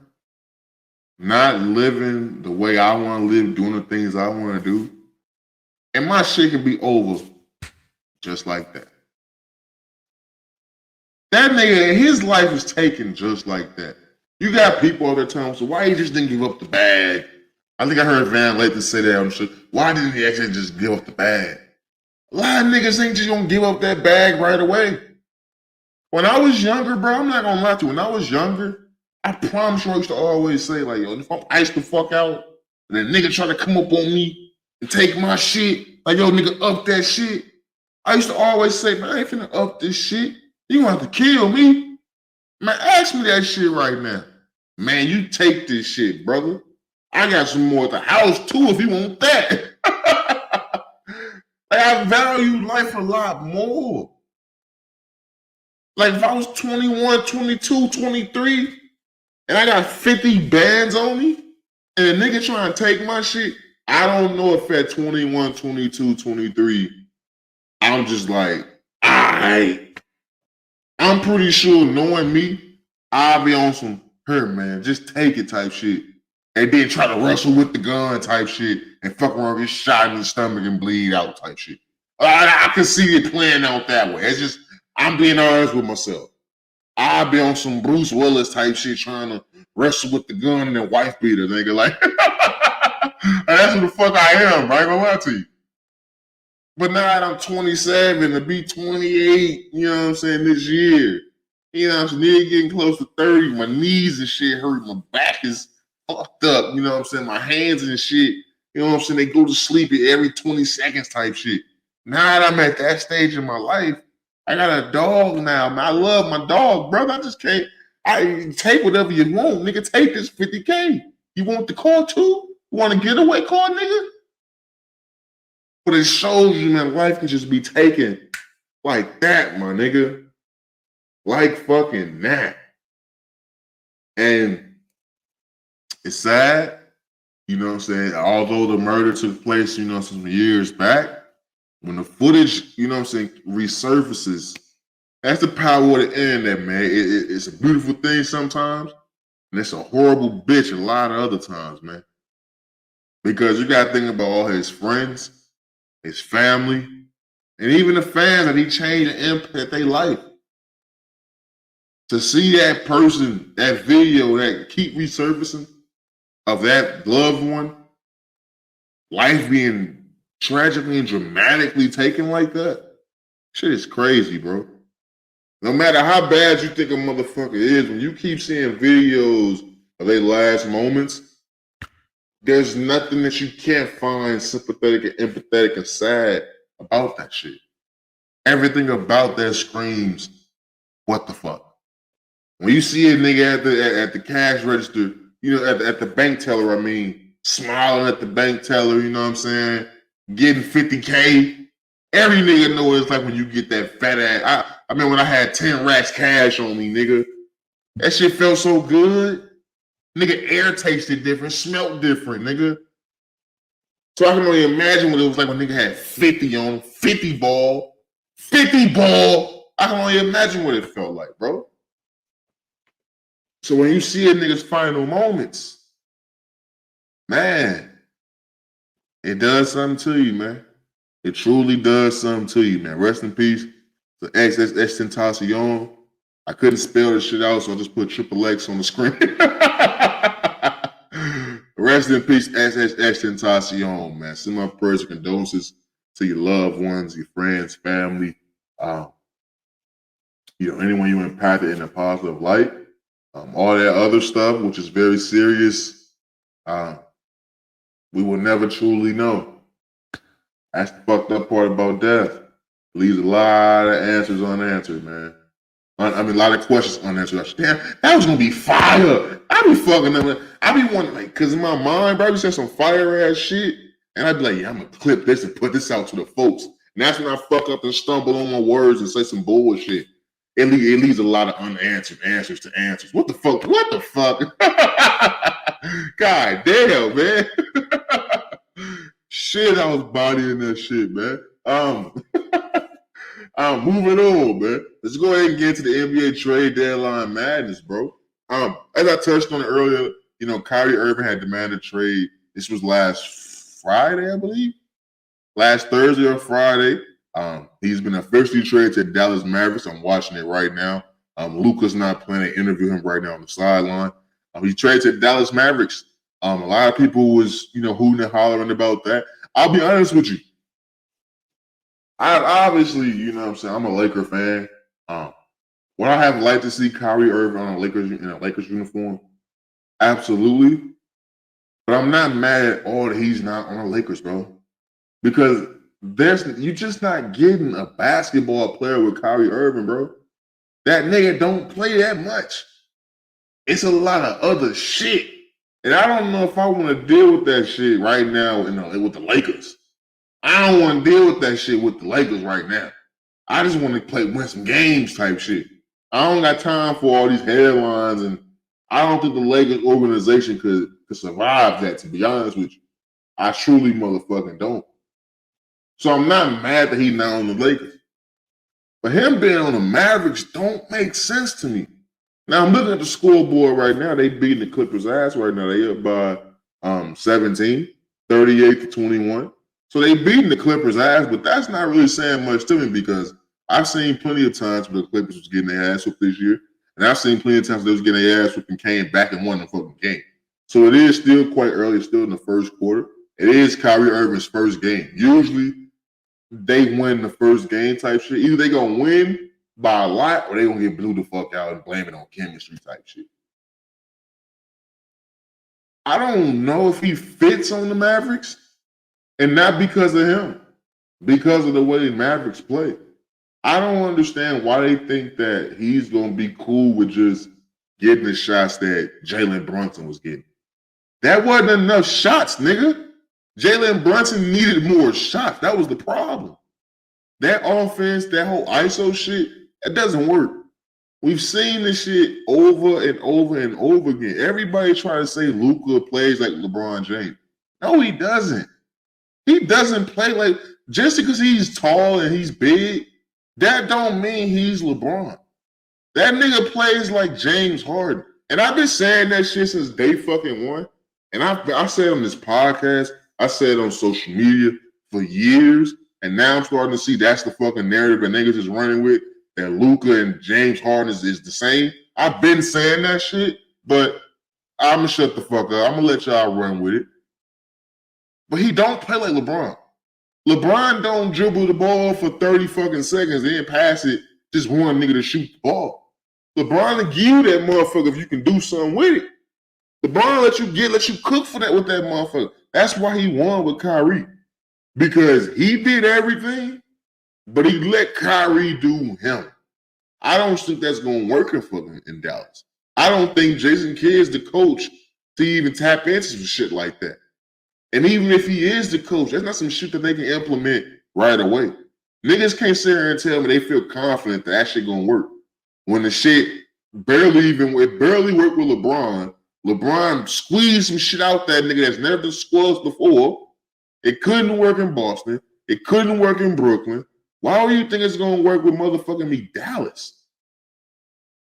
S6: not living the way I want to live, doing the things I want to do. And my shit can be over just like that. That nigga, his life is taken just like that. You got people all the time, so why he just didn't give up the bag? I think I heard Van Lathan say that on shit. Why didn't he actually just give up the bag? A lot of niggas ain't just gonna give up that bag right away. When I was younger, bro, I'm not gonna lie to you. When I was younger, I promise you I used to always say, like, yo, if I'm iced the fuck out, and a nigga try to come up on me and take my shit, like, yo, nigga, up that shit. I used to always say, man, I ain't finna up this shit. You gonna have to kill me. Man, ask me that shit right now. Man, you take this shit, brother. I got some more at the house, too, if you want that. Like, I value life a lot more. Like, if I was 21, 22, 23, and I got 50 bands on me, and a nigga trying to take my shit, I don't know if at 21, 22, 23, I'm just like, all right. I'm pretty sure, knowing me, I'll be on some, here, man, just take it type shit. And then try to wrestle with the gun type shit and fuck around, get shot in the stomach and bleed out type shit. I can see it playing out that way. It's just, I'm being honest with myself. I'll be on some Bruce Willis type shit trying to wrestle with the gun and then wife beater, nigga. Like, that's what the fuck I am, I ain't gonna lie to you. But now that I'm 27 to be 28, you know what I'm saying, this year, you know what I'm saying, nigga getting close to 30, my knees and shit hurt, my back is fucked up, you know what I'm saying, my hands and shit, you know what I'm saying, they go to sleep every 20 seconds type shit. Now that I'm at that stage in my life, I got a dog now, man. I love my dog, brother. I just can't, I take whatever you want, nigga, take this 50K. You want the car too? You want a getaway car, nigga? But it shows you, man, life can just be taken like that, my nigga. Like fucking that. And it's sad, you know what I'm saying? Although the murder took place, you know, some years back, when the footage, you know what I'm saying, resurfaces, that's the power of the internet, man. It's a beautiful thing sometimes, and it's a horrible bitch a lot of other times, man. Because you got to think about all his friends, his family, and even the fans that he changed and impact their life. To see that person, that video that keep resurfacing of that loved one, life being tragically and dramatically taken like that, shit is crazy, bro. No matter how bad you think a motherfucker is, when you keep seeing videos of their last moments, there's nothing that you can't find sympathetic and empathetic and sad about that shit. Everything about that screams, what the fuck? When you see a nigga at the cash register, you know, at the bank teller, I mean, smiling at the bank teller, you know what I'm saying, getting 50K, every nigga know what it's like when you get that fat ass. I mean, when I had 10 racks cash on me, nigga, that shit felt so good. Nigga, air tasted different, smelled different, nigga. So I can only imagine what it was like when nigga had 50 on him, 50 ball. I can only imagine what it felt like, bro. So when you see a nigga's final moments, man, it does something to you, man. It truly does something to you, man. Rest in peace to XXXTentacion. I couldn't spell this shit out, so I just put triple X on the screen. Rest in peace, XXXTentacion, man. Send my prayers and condolences to your loved ones, your friends, family, you know, anyone you impacted in a positive light. All that other stuff, which is very serious, we will never truly know. That's the fucked up part about death. It leaves a lot of answers unanswered, man. I mean, a lot of questions unanswered. Damn, that was gonna be fire. I be fucking them. I be wondering, like, cause in my mind, bro, I be saying some fire ass shit, and I be like, yeah, I'm gonna clip this and put this out to the folks. And that's when I fuck up and stumble on my words and say some bullshit. It leaves a lot of unanswered answers to answers. What the fuck? What the fuck? God damn, man. Shit, I was bodying that shit, man. I'm moving on, man. Let's go ahead and get to the NBA trade deadline madness, bro. As I touched on it earlier, you know, Kyrie Irving had demanded trade. This was last Friday, I believe. Last Thursday or Friday. He's been officially traded to Dallas Mavericks. I'm watching it right now. Luka's not planning to interview him right now on the sideline. He traded to Dallas Mavericks. A lot of people was, hooting and hollering about that. I'll be honest with you. I obviously, I'm a Laker fan. Would I have liked to see Kyrie Irving on in a Lakers uniform? Absolutely. But I'm not mad at all that he's not on the Lakers, bro. Because you're just not getting a basketball player with Kyrie Irving, bro. That nigga don't play that much. It's a lot of other shit. And I don't know if I want to deal with that shit right now with the Lakers. I don't want to deal with that shit with the Lakers right now. I just want to win some games type shit. I don't got time for all these headlines, and I don't think the Lakers organization could survive that, to be honest with you. I truly motherfucking don't. So I'm not mad that he's not on the Lakers. But him being on the Mavericks don't make sense to me. Now, I'm looking at the scoreboard right now. They beating the Clippers' ass right now. They up by 17, 38-21. So they beating the Clippers' ass, but that's not really saying much to me because I've seen plenty of times where the Clippers was getting their ass whooped this year, and I've seen plenty of times they was getting their ass whooped and came back and won the fucking game. So it is still quite early, still in the first quarter. It is Kyrie Irving's first game. Usually, they win the first game type shit. Either they gonna win by a lot or they gonna get blew the fuck out and blame it on chemistry type shit. I don't know if he fits on the Mavericks, and not because of him, because of the way the Mavericks play. I don't understand why they think that he's gonna be cool with just getting the shots that Jalen Brunson was getting. That wasn't enough shots, nigga. Jalen Brunson needed more shots. That was the problem. That offense, that whole ISO shit, that doesn't work. We've seen this shit over and over and over again. Everybody try to say Luka plays like LeBron James. No, he doesn't. He doesn't play like, just because he's tall and he's big, that don't mean he's LeBron. That nigga plays like James Harden. And I've been saying that shit since day fucking one. And I said on this podcast, I said on social media for years, and now I'm starting to see that's the fucking narrative that niggas is running with, that Luka and James Harden is the same. I've been saying that shit, but I'm going to shut the fuck up. I'm going to let y'all run with it. But he don't play like LeBron. LeBron don't dribble the ball for 30 fucking seconds and then pass it, just one nigga to shoot the ball. LeBron will give you that motherfucker if you can do something with it. LeBron let you cook for that with that motherfucker. That's why he won with Kyrie. Because he did everything, but he let Kyrie do him. I don't think that's going to work for him in Dallas. I don't think Jason Kidd is the coach to even tap into some shit like that. And even if he is the coach, that's not some shit that they can implement right away. Niggas can't sit here and tell me they feel confident that shit going to work. When the shit barely worked with LeBron. LeBron squeezed some shit out that nigga that's never been squelched before. It couldn't work in Boston. It couldn't work in Brooklyn. Why do you think it's going to work with motherfucking me Dallas?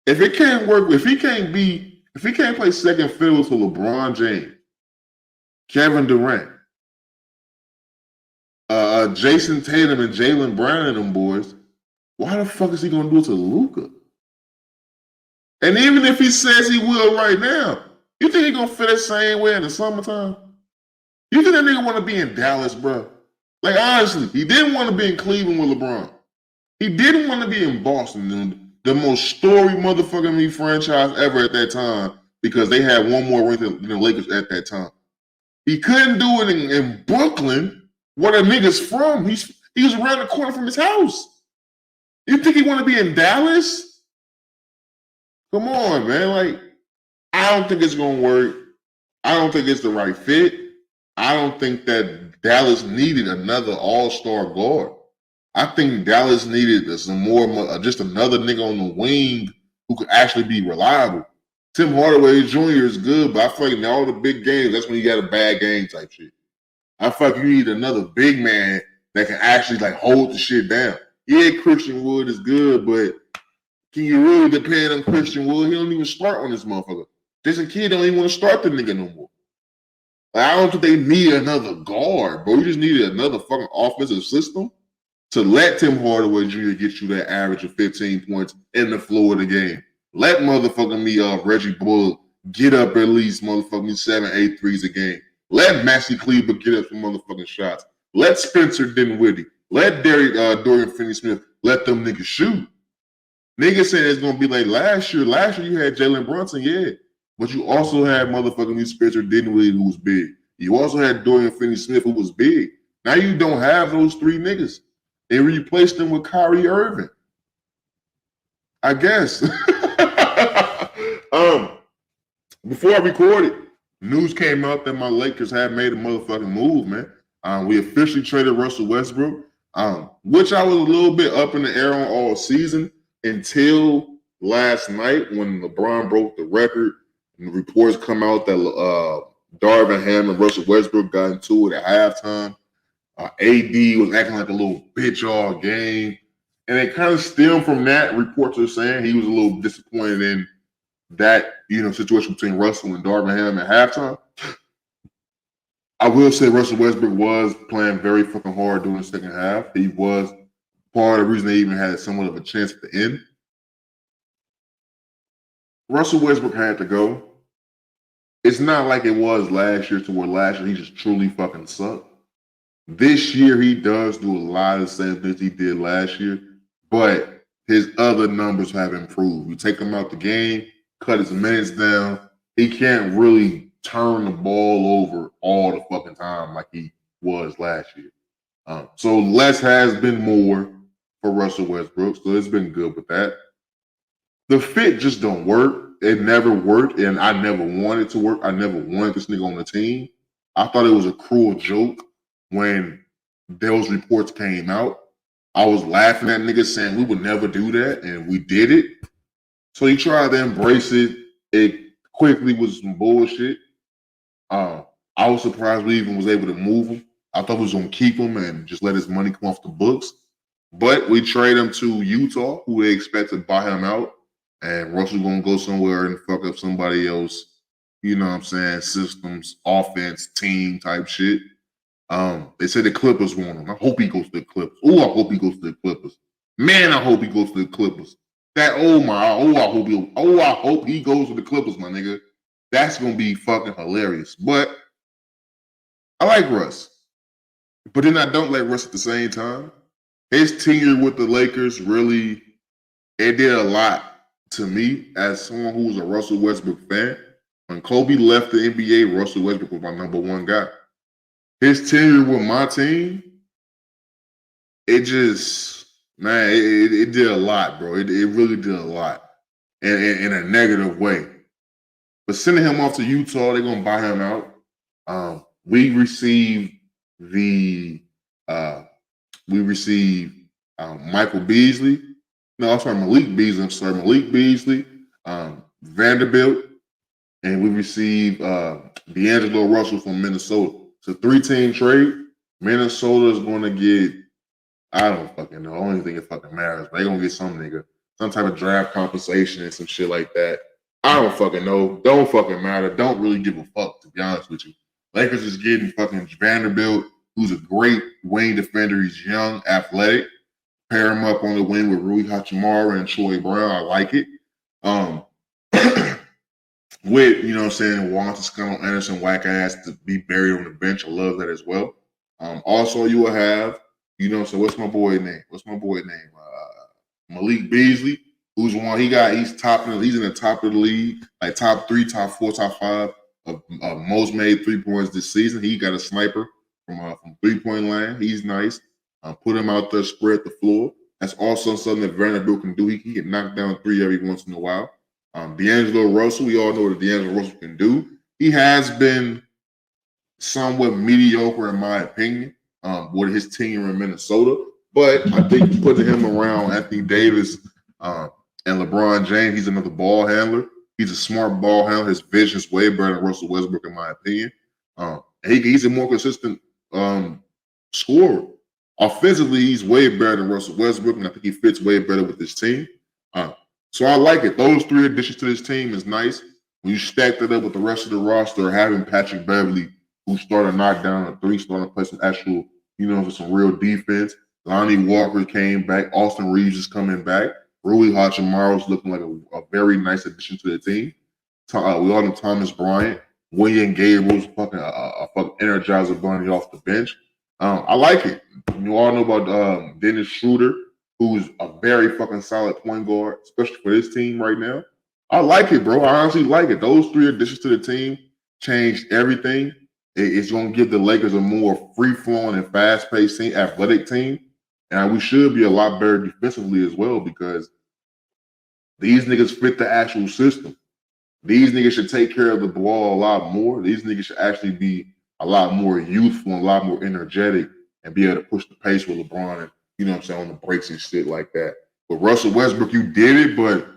S6: If it can't work, if he can't play second fiddle to LeBron James, Kevin Durant, Jason Tatum and Jaylen Brown and them boys, why the fuck is he going to do it to Luka? And even if he says he will right now, you think he going to feel the same way in the summertime? You think that nigga want to be in Dallas, bro? Like, honestly, he didn't want to be in Cleveland with LeBron. He didn't want to be in Boston, the most storied motherfucking me franchise ever at that time, because they had one more ring than the Lakers at that time. He couldn't do it in Brooklyn, where the nigga's from. He was around the corner from his house. You think he want to be in Dallas? Come on, man. Like, I don't think it's going to work. I don't think it's the right fit. I don't think that Dallas needed another all-star guard. I think Dallas needed some more, just another nigga on the wing who could actually be reliable. Tim Hardaway Jr. is good, but I feel like in all the big games, that's when you got a bad game type shit. I feel like you need another big man that can actually like hold the shit down. Yeah, Christian Wood is good, but can you really depend on Christian Wood? He don't even start on this motherfucker. Jason Kidd don't even want to start the nigga no more. Like, I don't think they need another guard, bro. You just need another fucking offensive system to let Tim Hardaway Jr. get you that average of 15 points in the flow of the game. Let motherfucking me Reggie Bull get up at least motherfucking 7-8 threes a game. Let Maxi Kleber get up some motherfucking shots. Let Spencer Dinwiddie. Let Dorian Finney-Smith. Let them niggas shoot. Niggas saying it's gonna be like last year. Last year you had Jalen Brunson, yeah. But you also had motherfucking Spencer Dinwiddie who was big. You also had Dorian Finney-Smith who was big. Now you don't have those three niggas. They replaced them with Kyrie Irving. I guess. Before I recorded, news came out that my Lakers had made a motherfucking move, man. We officially traded Russell Westbrook, which I was a little bit up in the air on all season until last night when LeBron broke the record and the reports come out that Darvin Ham and Russell Westbrook got into it at halftime. AD was acting like a little bitch all game. And it kind of stemmed from that. Reports are saying he was a little disappointed in that, situation between Russell and Darvin Ham at halftime. I will say Russell Westbrook was playing very fucking hard during the second half. He was part of the reason they even had somewhat of a chance at the end. Russell Westbrook had to go. It's not like it was last year to where last year he just truly fucking sucked. This year he does do a lot of the same things he did last year, but his other numbers have improved. You take him out the game, cut his minutes down. He can't really turn the ball over all the fucking time like he was last year. So less has been more for Russell Westbrook, so it's been good with that. The fit just don't work. It never worked, and I never wanted it to work. I never wanted this nigga on the team. I thought it was a cruel joke when those reports came out. I was laughing at niggas saying we would never do that, and we did it. So he tried to embrace it. It quickly was some bullshit. I was surprised we even was able to move him. I thought we was going to keep him and just let his money come off the books. But we trade him to Utah, who they expect to buy him out. And Russell's going to go somewhere and fuck up somebody else, systems, offense, team type shit. They said the Clippers want him. I hope he goes to the Clippers. Oh, I hope he goes to the Clippers. Man, I hope he goes to the Clippers. I hope he goes to the Clippers, my nigga. That's gonna be fucking hilarious. But I like Russ. But then I don't like Russ at the same time. His tenure with the Lakers really, it did a lot to me as someone who was a Russell Westbrook fan. When Kobe left the NBA, Russell Westbrook was my number one guy. His tenure with my team, it just, man, it did a lot, bro. It really did a lot in a negative way. But sending him off to Utah, they're going to buy him out. We received Michael Beasley. No, I'm sorry, Malik Beasley. Vanderbilt. And we received D'Angelo Russell from Minnesota. It's a 3-team trade. Minnesota is going to get, I don't fucking know. I don't even think it fucking matters. But they're going to get some nigga. Some type of draft compensation and some shit like that. I don't fucking know. Don't fucking matter. Don't really give a fuck, to be honest with you. Lakers is getting fucking Vanderbilt, who's a great wing defender. He's young, athletic. Pair him up on the wing with Rui Hachimura and Troy Brown. I like it. With, Washington Scott Anderson, whack ass to be buried on the bench. I love that as well. Also, you will have, so what's my boy name? Malik Beasley, who's one, he's in the top of the league, like top 3, top 4, top 5 of most made 3-pointers this season. He got a sniper from 3-point line. He's nice. Put him out there, spread the floor. That's also something that Vanderbilt can do. He can knock down 3 every once in a while. D'Angelo Russell, we all know what D'Angelo Russell can do. He has been somewhat mediocre, in my opinion, with his team in Minnesota. But I think putting him around Anthony Davis and LeBron James, he's another ball handler. He's a smart ball handler. His vision's way better than Russell Westbrook, in my opinion. He's a more consistent scorer. Offensively, he's way better than Russell Westbrook, and I think he fits way better with his team. So I like it. Those 3 additions to this team is nice. When you stack that up with the rest of the roster, having Patrick Beverly, who started to knock down a 3, starting to play some actual, for some real defense. Lonnie Walker came back. Austin Reeves is coming back. Rui Hachimura's looking like a very nice addition to the team. We all know Thomas Bryant, William Gabriel's fucking a fucking energizer bunny off the bench. I like it. You all know about Dennis Schroeder, who's a very fucking solid point guard, especially for this team right now. I like it, bro. I honestly like it. Those three additions to the team changed everything. It's going to give the Lakers a more free-flowing and fast-paced team, athletic team. And we should be a lot better defensively as well because these niggas fit the actual system. These niggas should take care of the ball a lot more. These niggas should actually be a lot more youthful and a lot more energetic and be able to push the pace with LeBron and, you know what I'm saying, on the breaks and shit like that. But Russell Westbrook, you did it, but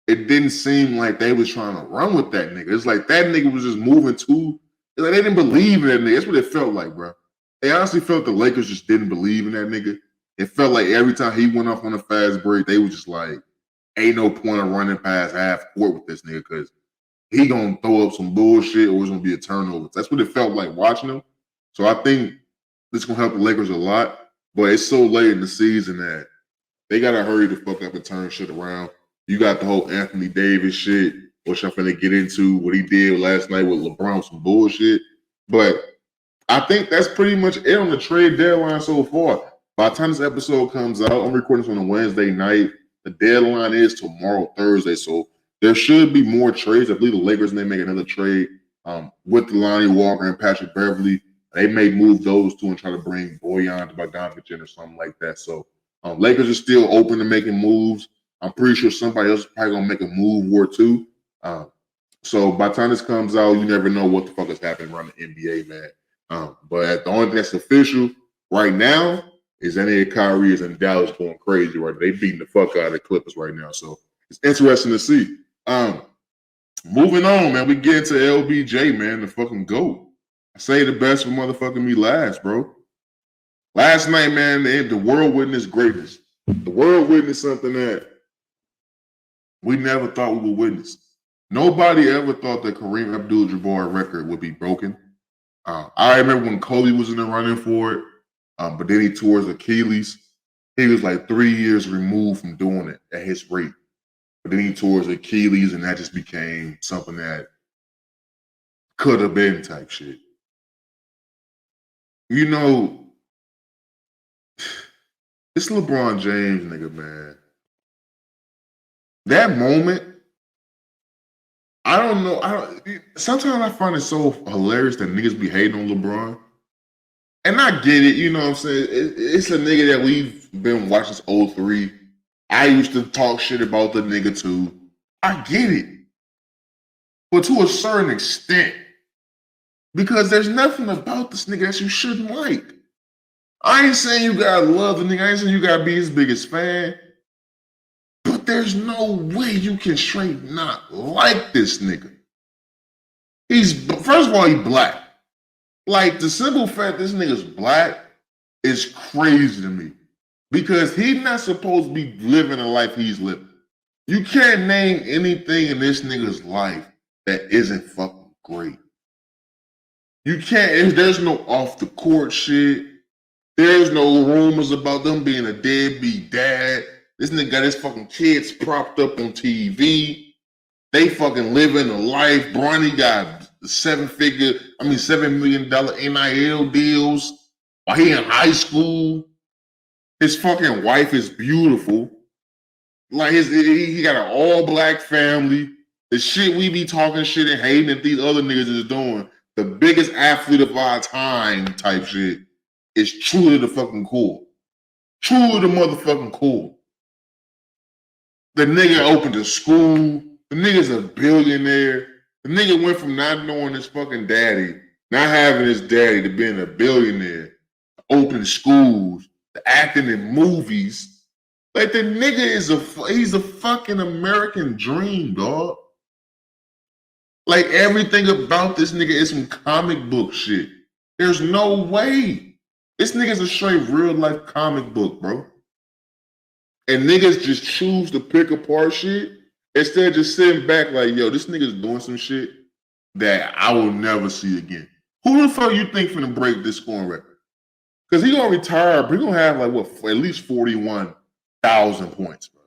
S6: it didn't seem like they was trying to run with that nigga. It's like that nigga was just moving too. It's like they didn't believe in that nigga. That's what it felt like, bro. They honestly felt the Lakers just didn't believe in that nigga. It felt like every time he went off on a fast break, they were just like, ain't no point of running past half court with this nigga because he gonna throw up some bullshit or it's gonna be a turnover. That's what it felt like watching him. So I think this is gonna help the Lakers a lot. But it's so late in the season that they gotta hurry the fuck up and turn shit around. You got the whole Anthony Davis shit, which I'm finna get into what he did last night with LeBron, some bullshit. But I think that's pretty much it on the trade deadline so far. By the time this episode comes out, I'm recording this on a Wednesday night. The deadline is tomorrow, Thursday. So there should be more trades. I believe the Lakers may make another trade with Lonnie Walker and Patrick Beverly. They may move those two and try to bring Bojan to Bogdanovic in or something like that. So Lakers are still open to making moves. I'm pretty sure somebody else is probably going to make a move or two. So by the time this comes out, you never know what the fuck is happening around the NBA, man. But the only thing that's official right now is that nigga Kyrie is in Dallas going crazy right now. They beating the fuck out of the Clippers right now. So it's interesting to see. Moving on, man. We get into LBJ, man, the fucking GOAT. I say the best for motherfucking me last, bro. Last night, man, the world witnessed greatness. The world witnessed something that we never thought we would witness. Nobody ever thought that Kareem Abdul-Jabbar record would be broken. I remember when Kobe was in the running for it, but then he tore his Achilles. He was like 3 years removed from doing it at his rate. But then he tore his Achilles, and that just became something that could have been type shit. You know, it's LeBron James, nigga, man. That moment, I don't know. Sometimes I find it so hilarious that niggas be hating on LeBron. And I get it, you know what I'm saying? It's a nigga that we've been watching since 03. I used to talk shit about the nigga too. I get it. But to a certain extent. Because there's nothing about this nigga that you shouldn't like. I ain't saying you gotta love the nigga. I ain't saying you gotta be his biggest fan. But there's no way you can straight not like this nigga. First of all, he's black. Like, the simple fact this nigga's black is crazy to me. Because he's not supposed to be living the life he's living. You can't name anything in this nigga's life that isn't fucking great. You can't, there's no off the court shit. There's no rumors about them being a deadbeat dad. This nigga got his fucking kids propped up on TV. They fucking living a life. Bronny got $7 million NIL deals while he in high school. His fucking wife is beautiful. Like he got an all-black family. The shit we be talking shit and hating that these other niggas is doing. The biggest athlete of our time type shit is truly the fucking cool. Truly the motherfucking cool. The nigga opened a school. The nigga's a billionaire. The nigga went from not knowing his fucking daddy, not having his daddy, to being a billionaire, open schools, to acting in movies. Like, the nigga he's a fucking American dream, dog. Like, everything about this nigga is some comic book shit. There's no way. This nigga's a straight real life comic book, bro. And niggas just choose to pick apart shit instead of just sitting back like, yo, this nigga's doing some shit that I will never see again. Who the fuck you think finna break this scoring record? Because he gonna retire, but he gonna have like, what, at least 41,000 points, bro.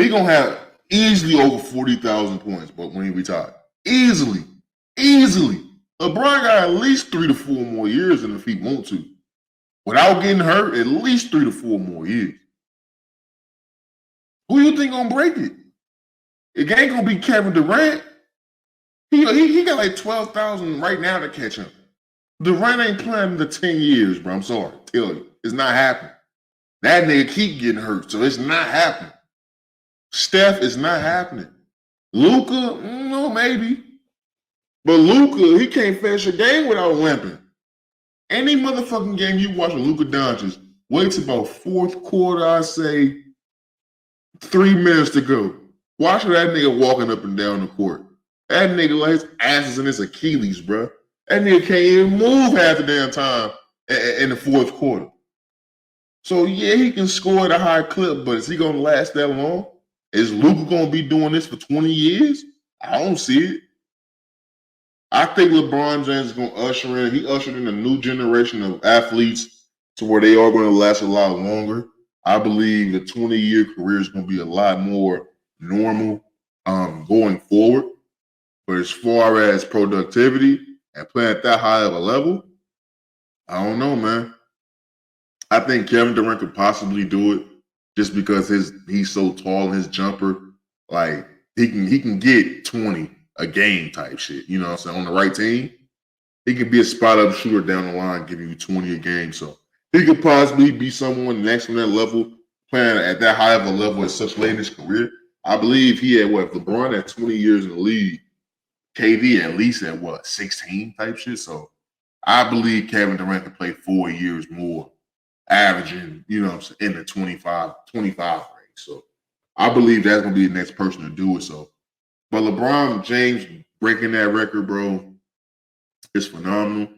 S6: He gonna have easily over 40,000 points, but when he retired, easily. LeBron got at least 3 to 4 more years, and if he want to, without getting hurt, at least 3 to 4 more years. Who you think gonna break it? It ain't gonna be Kevin Durant. He got like 12,000 right now to catch him. Durant ain't playing the 10 years, bro. I'm sorry to tell you, it's not happening. That nigga keep getting hurt, so it's not happening. Steph is not happening. Luka, no, maybe. But Luka, he can't finish a game without limping. Any motherfucking game you watch with Luka Doncic, wait till about fourth quarter, I say 3 minutes to go. Watch that nigga walking up and down the court. That nigga like his ass is in his Achilles, bro. That nigga can't even move half the damn time in the fourth quarter. So yeah, he can score at a high clip, but is he gonna last that long? Is Luka gonna be doing this for 20 years? I don't see it. I think LeBron James is gonna he ushered in a new generation of athletes to where they are gonna last a lot longer. I believe the 20-year career is gonna be a lot more normal going forward. But as far as productivity and playing at that high of a level, I don't know, man. I think Kevin Durant could possibly do it just because he's so tall and his jumper, like he can get 20 a game type shit. You know what I'm saying? On the right team, he could be a spot up shooter down the line, giving you 20 a game. So he could possibly be someone next on that level, playing at that high of a level at such late in his career. I believe he had if LeBron had 20 years in the league, KD at least at 16 type shit. So I believe Kevin Durant could play 4 years more, averaging, you know what I'm saying, in the 25 range. So I believe that's gonna be the next person to do it. So, but LeBron James breaking that record, bro, is phenomenal.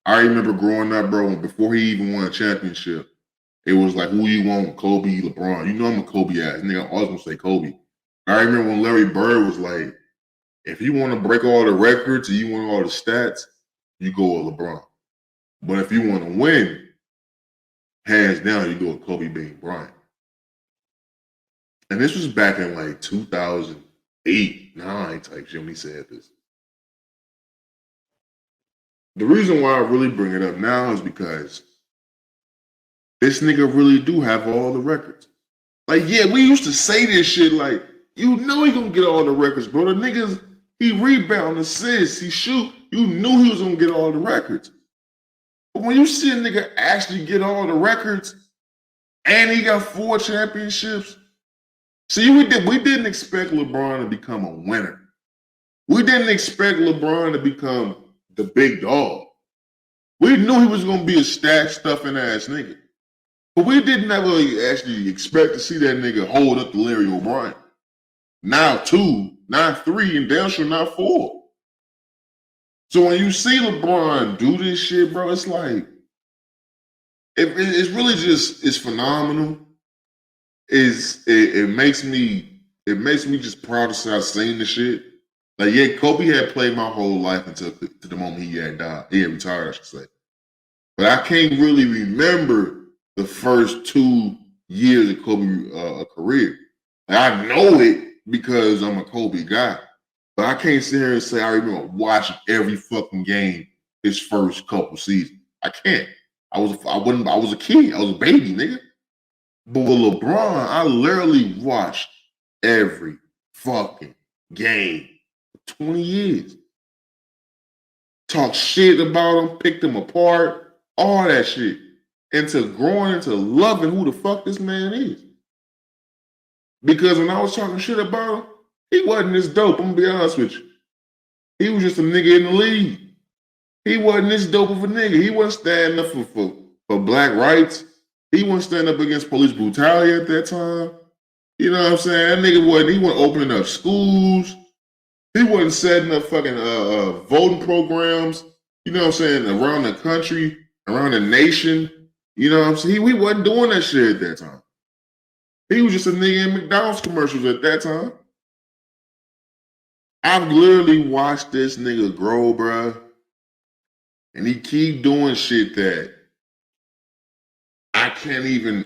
S6: I remember growing up, bro, before he even won a championship, it was like, who you want, Kobe, LeBron? You know I'm a Kobe ass nigga. I always gonna say Kobe. I remember when Larry Bird was like, if you want to break all the records and you want all the stats, you go with LeBron. But if you want to win, hands down, you go with Kobe Bean Bryant. And this was back in like 2008, 9 type shit when he said this. The reason why I really bring it up now is because this nigga really do have all the records. Like, yeah, we used to say this shit like, you know he gonna get all the records, bro. The niggas, he rebound, assists, he shoot. You knew he was gonna get all the records. But when you see a nigga actually get all the records and he got 4 championships, see, we didn't expect LeBron to become a winner. We didn't expect LeBron to become the big dog. We knew he was gonna be a stat stuffing ass nigga. But we didn't ever actually expect to see that nigga hold up to Larry O'Brien. Now 2, now 3, and damn sure not 4. So when you see LeBron do this shit, bro, it's like, it's really just, it's phenomenal. It makes me just proud to say I've seen the shit. Like, yeah, Kobe had played my whole life until to the moment he had died. He had retired, I should say. But I can't really remember the first 2 years of Kobe's career. Like, I know it because I'm a Kobe guy. But I can't sit here and say I remember watching every fucking game his first couple seasons. I can't. I was a kid. I was a baby, nigga. But with LeBron, I literally watched every fucking game for 20 years. Talk shit about him, picked him apart, all that shit. Into growing into loving who the fuck this man is. Because when I was talking shit about him, he wasn't this dope, I'm gonna be honest with you. He was just a nigga in the league. He wasn't this dope of a nigga. He wasn't standing up for black rights. He wasn't standing up against police brutality at that time. You know what I'm saying? That nigga he wasn't opening up schools. He wasn't setting up fucking voting programs, you know what I'm saying, around the country, around the nation. You know what I'm saying? He wasn't doing that shit at that time. He was just a nigga in McDonald's commercials at that time. I've literally watched this nigga grow, bruh. And he keep doing shit that I can't even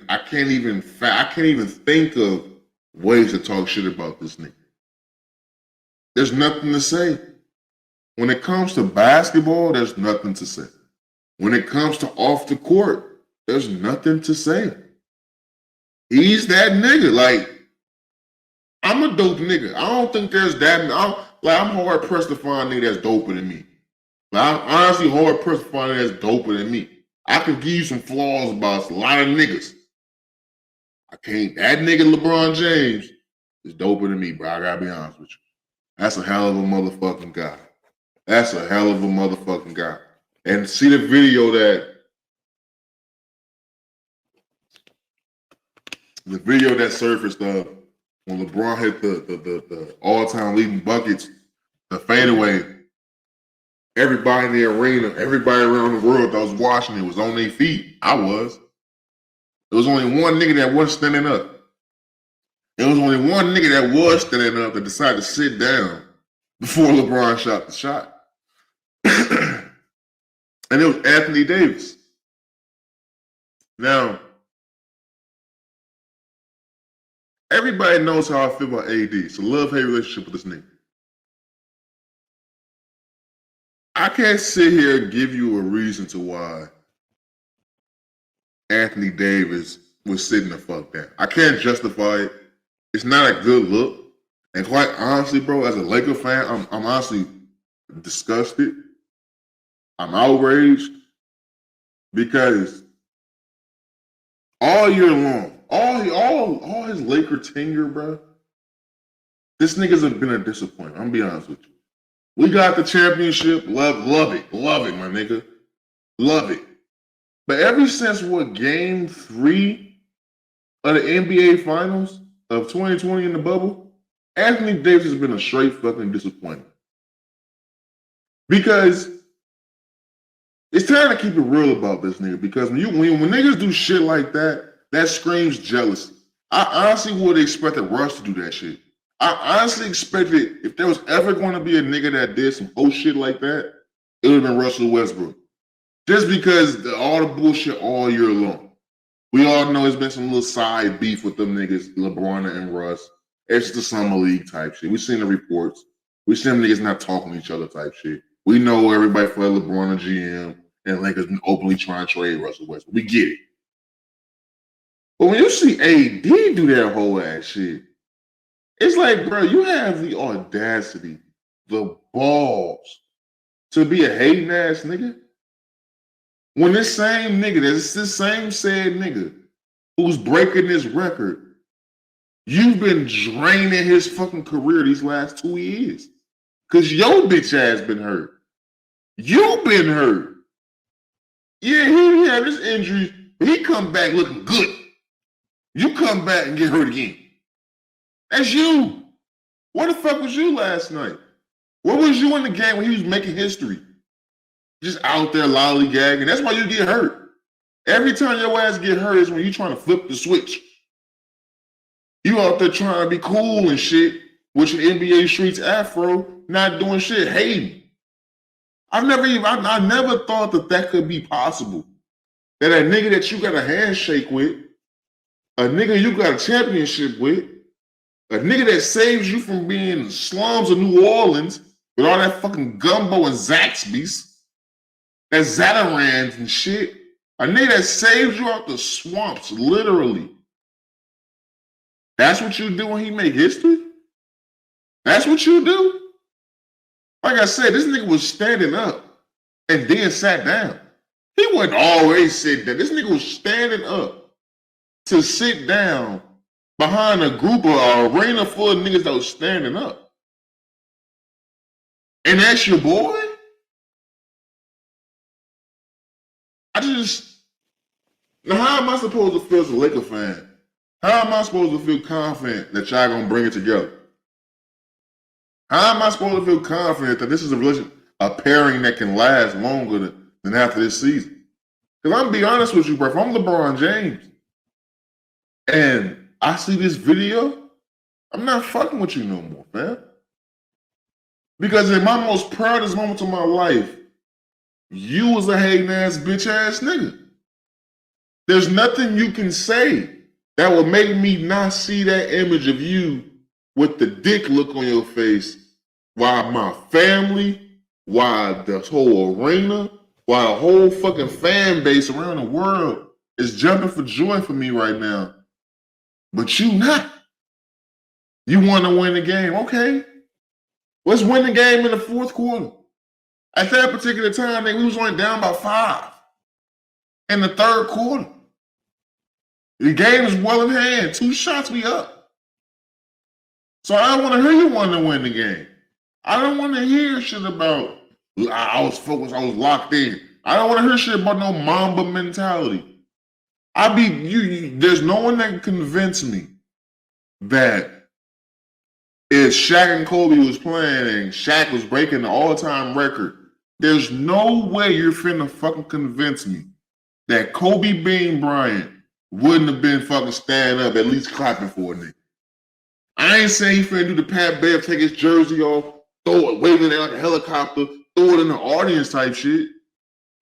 S6: think of ways to talk shit about this nigga. There's nothing to say. When it comes to basketball, there's nothing to say. When it comes to off the court, there's nothing to say. He's that nigga. Like, I'm a dope nigga. I don't think there's that. I'm hard pressed to find a nigga that's doper than me. Like, I'm honestly hard pressed to find a nigga that's doper than me. I could give you some flaws about a lot of niggas. I can't. That nigga LeBron James is doper than me, bro. I gotta be honest with you. That's a hell of a motherfucking guy. That's a hell of a motherfucking guy. And see the video that surfaced when LeBron hit the all-time leading buckets, the fadeaway. Everybody in the arena, everybody around the world that was watching it was on their feet. I was. There was only one nigga that wasn't standing up. There was only one nigga that was standing up that decided to sit down before LeBron shot the shot. And it was Anthony Davis. Now, everybody knows how I feel about AD. It's a love-hate relationship with this nigga. I can't sit here and give you a reason to why Anthony Davis was sitting the fuck down. I can't justify it. It's not a good look. And quite honestly, bro, as a Laker fan, I'm honestly disgusted. I'm outraged because all year long, all his Laker tenure, bro, this nigga's been a disappointment. I'm gonna be honest with you. We got the championship. Love it, my nigga. Love it. But ever since game 3 of the NBA Finals of 2020 in the bubble, Anthony Davis has been a straight fucking disappointment. Because it's time to keep it real about this nigga. Because when niggas do shit like that, that screams jealousy. I honestly would have expected Russ to do that shit. I honestly expected if there was ever going to be a nigga that did some whole shit like that, it would have been Russell Westbrook. Just because all the bullshit all year long. We all know there's been some little side beef with them niggas, LeBron and Russ. It's just the summer league type shit. We've seen the reports. We've seen them niggas not talking to each other type shit. We know everybody for LeBron and GM and Lakers been openly trying to trade Russell Westbrook. We get it. But when you see AD do that whole ass shit, it's like, bro, you have the audacity, the balls to be a hating ass nigga. When this same nigga, this same said nigga who's breaking this record, you've been draining his fucking career these last 2 years. Because your bitch ass been hurt. You been hurt. Yeah, he had his injuries, but he come back looking good. You come back and get hurt again. That's you. Where the fuck was you last night? Where was you in the game when he was making history? Just out there lollygagging. That's why you get hurt. Every time your ass get hurt is when you trying to flip the switch. You out there trying to be cool and shit with your NBA Streets afro, not doing shit, hating. I never thought that could be possible. That a nigga that you got a handshake with, a nigga you got a championship with, a nigga that saves you from being in the slums of New Orleans with all that fucking gumbo and Zaxby's, that Zatarans and shit, a nigga that saves you out the swamps, literally. That's what you do when he make history? That's what you do? Like I said, this nigga was standing up and then sat down. He wasn't always sitting down. This nigga was standing up to sit down behind a group of an arena full of niggas that was standing up. And that's your boy? Now how am I supposed to feel as a Laker fan? How am I supposed to feel confident that y'all gonna bring it together? How am I supposed to feel confident that this is a pairing that can last longer than after this season? Because I'm gonna be honest with you, bro. If I'm LeBron James and I see this video, I'm not fucking with you no more, man. Because in my most proudest moments of my life, you was a hating ass bitch ass nigga. There's nothing you can say that would make me not see that image of you with the dick look on your face while my family, while the whole arena, while the whole fucking fan base around the world is jumping for joy for me right now. But you not. You want to win the game. Okay. Let's win the game in the fourth quarter. At that particular time, we was only down by 5 in the third quarter. The game is well in hand. 2 shots, we up. So I don't want to hear you wanting to win the game. I don't want to hear shit about I was focused, I was locked in. I don't want to hear shit about no Mamba mentality. There's no one that can convince me that if Shaq and Kobe was playing and Shaq was breaking the all-time record, there's no way you're finna fucking convince me that Kobe Bean Bryant wouldn't have been fucking standing up, at least clapping for a nigga. I ain't saying he finna do the Pat Bev, take his jersey off, throw it, waving it like a helicopter, throw it in the audience type shit.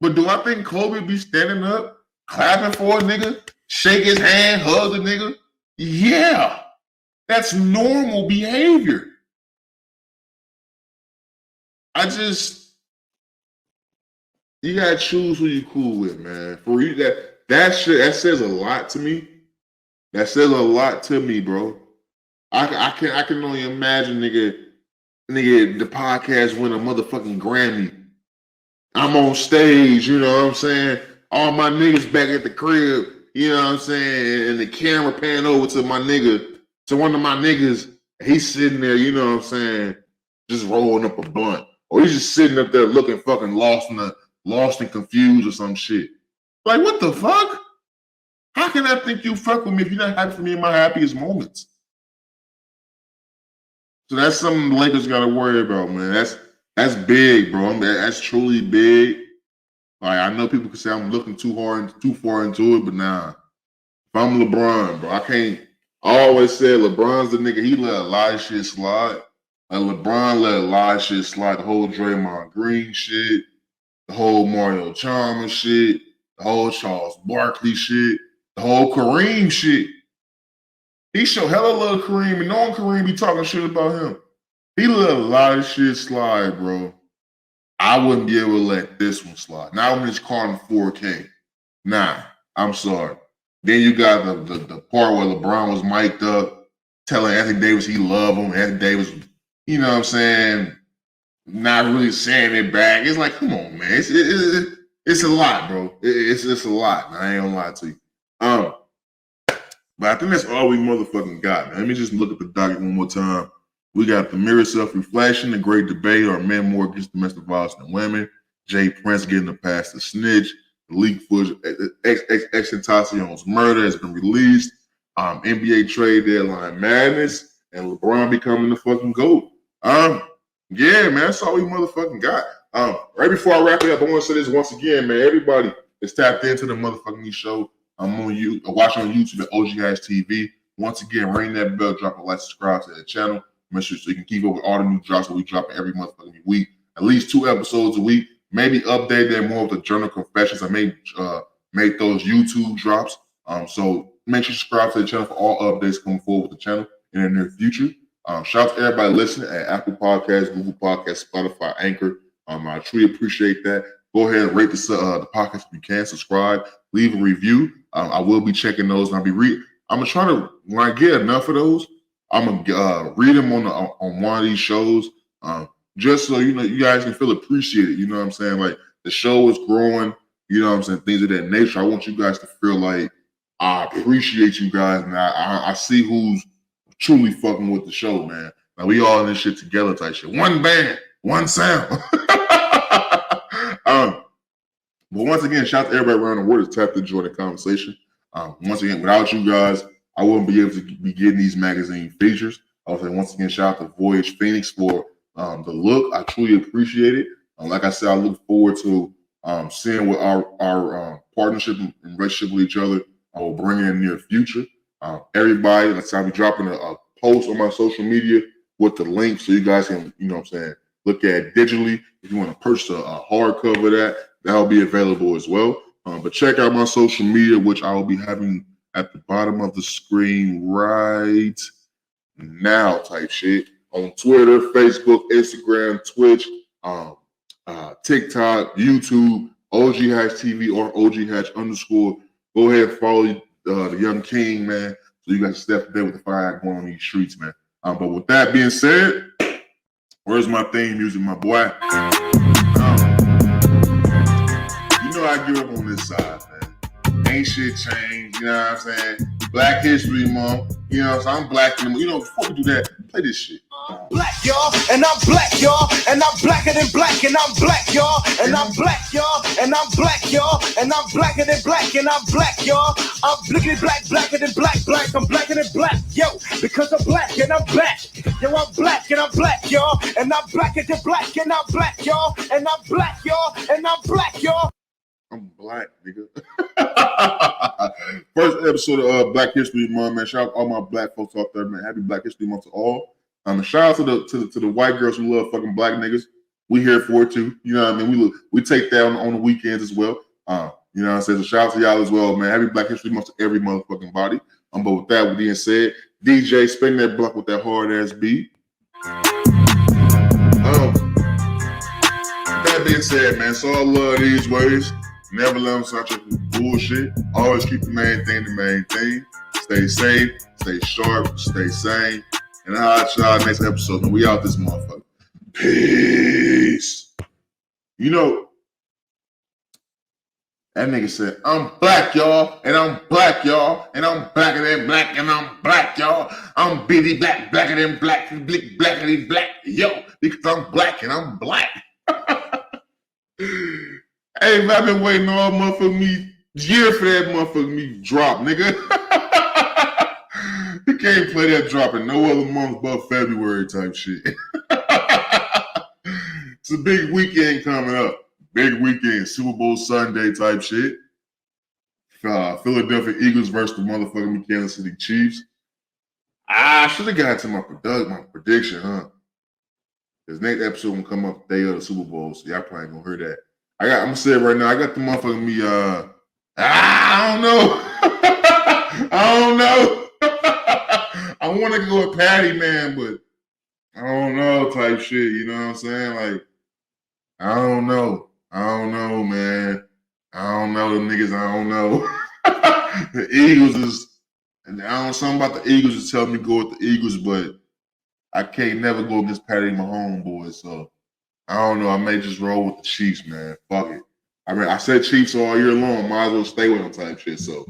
S6: But do I think Kobe be standing up, clapping for a nigga, shake his hand, hug the nigga? Yeah. That's normal behavior. You gotta choose who you cool with, man. For you, that shit, that says a lot to me. That says a lot to me, bro. I can only imagine, nigga, the podcast win a motherfucking Grammy. I'm on stage, you know what I'm saying? All my niggas back at the crib, you know what I'm saying? And the camera pan over to my nigga. So one of my niggas, he's sitting there, you know what I'm saying, just rolling up a blunt. Or he's just sitting up there looking fucking lost and confused or some shit. Like, what the fuck? How can I think you fuck with me if you're not happy for me in my happiest moments? So that's something the Lakers gotta worry about, man. That's big, bro. That's truly big. Like, I know people can say I'm looking too far into it, but nah. If I'm LeBron, bro, I always said LeBron's the nigga, he let a lot of shit slide. Like LeBron let a lot of shit slide. The whole Draymond Green shit, the whole Mario Chalmers shit, the whole Charles Barkley shit, the whole Kareem shit. He showed hella love Kareem, and no one Kareem be talking shit about him. He let a lot of shit slide, bro. I wouldn't be able to let this one slide. Not when it's caught in 4K. Nah, I'm sorry. Then you got the part where LeBron was mic'd up, telling Anthony Davis he loved him. Anthony Davis, you know what I'm saying, not really saying it back. It's like, come on, man. It's a lot, bro. It's a lot. I ain't gonna lie to you. But I think that's all we motherfucking got, man. Let me just look at the docket one more time. We got the mirror self-reflection, the great debate, are men more against domestic violence than women? Jay Prince getting the pass to snitch. The leak footage, XXXTentacion's murder has been released. NBA trade deadline madness, and LeBron becoming the fucking GOAT. Yeah, man, that's all we motherfucking got. Right before I wrap it up, I want to say this once again, man. Everybody is tapped into the motherfucking show. I'm on you, watch on YouTube at OGHatchTV. Once again, ring that bell, drop a like, subscribe to the channel. Make sure so you can keep up with all the new drops that we drop every motherfucking week. At least 2 episodes a week. Maybe update that more with the journal confessions. I may make those YouTube drops. So make sure you subscribe to the channel for all updates coming forward with the channel in the near future. Shout out to everybody listening at Apple Podcasts, Google Podcasts, Spotify, Anchor. I truly appreciate that. Go ahead and rate the podcast if you can. Subscribe, leave a review. I will be checking those, and I'm gonna try to, when I get enough of those, I'm gonna read them on one of these shows, just so you guys can feel appreciated. You know what I'm saying? Like, the show is growing. You know what I'm saying? Things of that nature. I want you guys to feel like I appreciate you guys, and I see who's truly fucking with the show, man. Like, we all in this shit together type shit. One band, one sound. But once again, shout out to everybody around the world that's tapped to join the conversation. Once again, without you guys, I wouldn't be able to be getting these magazine features. Also, once again, shout out to Voyage Phoenix for the look. I truly appreciate it. Like I said, I look forward to seeing what our partnership and relationship with each other will bring in the near future. Everybody, let's say I'll be dropping a post on my social media with the link so you guys can, you know what I'm saying, look at it digitally. If you want to purchase a hardcover of that'll be available as well. But check out my social media, which I will be having at the bottom of the screen right now type shit. On Twitter, Facebook, Instagram, Twitch, TikTok, YouTube, OGHatchTV or OGHatch_. Go ahead and follow the young king, man. So you guys step there with the fire going on these streets, man. But with that being said, where's my theme music, my boy? You know I give up on this side, man. Ain't shit changed, you know what I'm saying? Black History Month, you know what I'm saying? I'm black, you know, before we do that, play this shit.
S4: Black, y'all, and I'm black, y'all, and I'm blacker than black, and I'm black, y'all, and I'm black, y'all, and I'm black, y'all, and I'm blacker than black, and I'm black, y'all. I'm blickety black, blacker than black, I'm blacker than black, yo, because I'm black and I'm black. Yo, I'm black and I'm black, y'all, and I'm blacker than black, and I'm black, y'all, and I'm black, y'all, and I'm black, y'all.
S6: I'm black, nigga. First episode of Black History Month, man. Shout out to all my black folks out there, man. Happy Black History Month to all. Shout out to the white girls who love fucking black niggas. We here for it too. You know what I mean? We take that on the weekends as well. You know what I'm saying? So shout out to y'all as well, man. Happy Black History Month to every motherfucking body. But with that being said, DJ, spin that block with that hard ass beat. That being said, man, so I love these ways. Never let them start your bullshit. Always keep the main thing the main thing. Stay safe, stay sharp, stay sane. And I'll catch y'all next episode. And we out this motherfucker. Peace. You know, that nigga said, I'm black, y'all, and I'm black, y'all, and I'm blacker than black, and I'm black, y'all. I'm bitty black, blacker than black, blacker than black, yo, because I'm black and I'm black. Hey, man, I've been waiting all motherfucking year for that motherfucking drop, nigga. You can't play that drop in no other month but February type shit. It's a big weekend coming up. Big weekend, Super Bowl Sunday type shit. Philadelphia Eagles versus the motherfucking Kansas City Chiefs. I should have got to my prediction, huh? This next episode gonna come up the day of the Super Bowl, so y'all probably gonna hear that. I'm gonna say it right now. I got the motherfucking I don't know. I don't know. I want to go with Patty, man, but I don't know type shit. You know what I'm saying? Like, I don't know. I don't know, man. I don't know them niggas. I don't know. The Eagles is, and I don't know something about the Eagles is telling me go with the Eagles, but I can't never go against Patty Mahomes, boys. So I don't know. I may just roll with the Chiefs, man. Fuck it. I mean, I said Chiefs all year long. Might as well stay with them type shit. So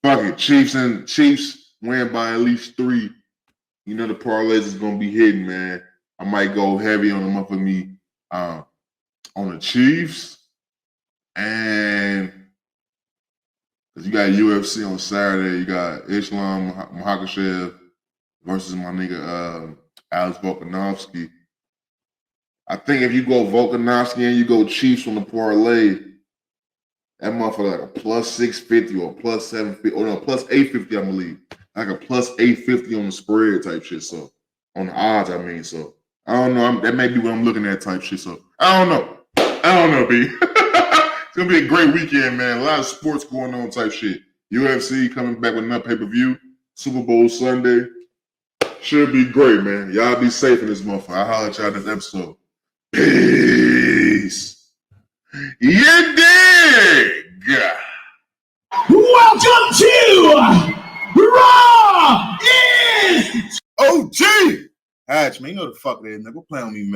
S6: fuck it. Chiefs win by at least 3. You know the parlays is gonna be hitting, man. I might go heavy on the motherfucking on the Chiefs, and because you got UFC on Saturday, you got Islam Makhachev versus my nigga Alex Volkanovski. I think if you go Volkanovski and you go Chiefs on the parlay, that motherfucker like a plus 650 or plus 750 or no plus 850, I believe. Like a plus 850 on the spread type shit. So on the odds, I mean. So I don't know. That may be what I'm looking at type shit. So I don't know. B. It's gonna be a great weekend, man. A lot of sports going on type shit. UFC coming back with another pay-per-view. Super Bowl Sunday. Should be great, man. Y'all be safe in this motherfucker. I'll holler at y'all next episode. Peace. You dig?
S4: Welcome to Raw is
S5: OG! Hatch, man, you know the fuck that is, nigga. Go play on me, man.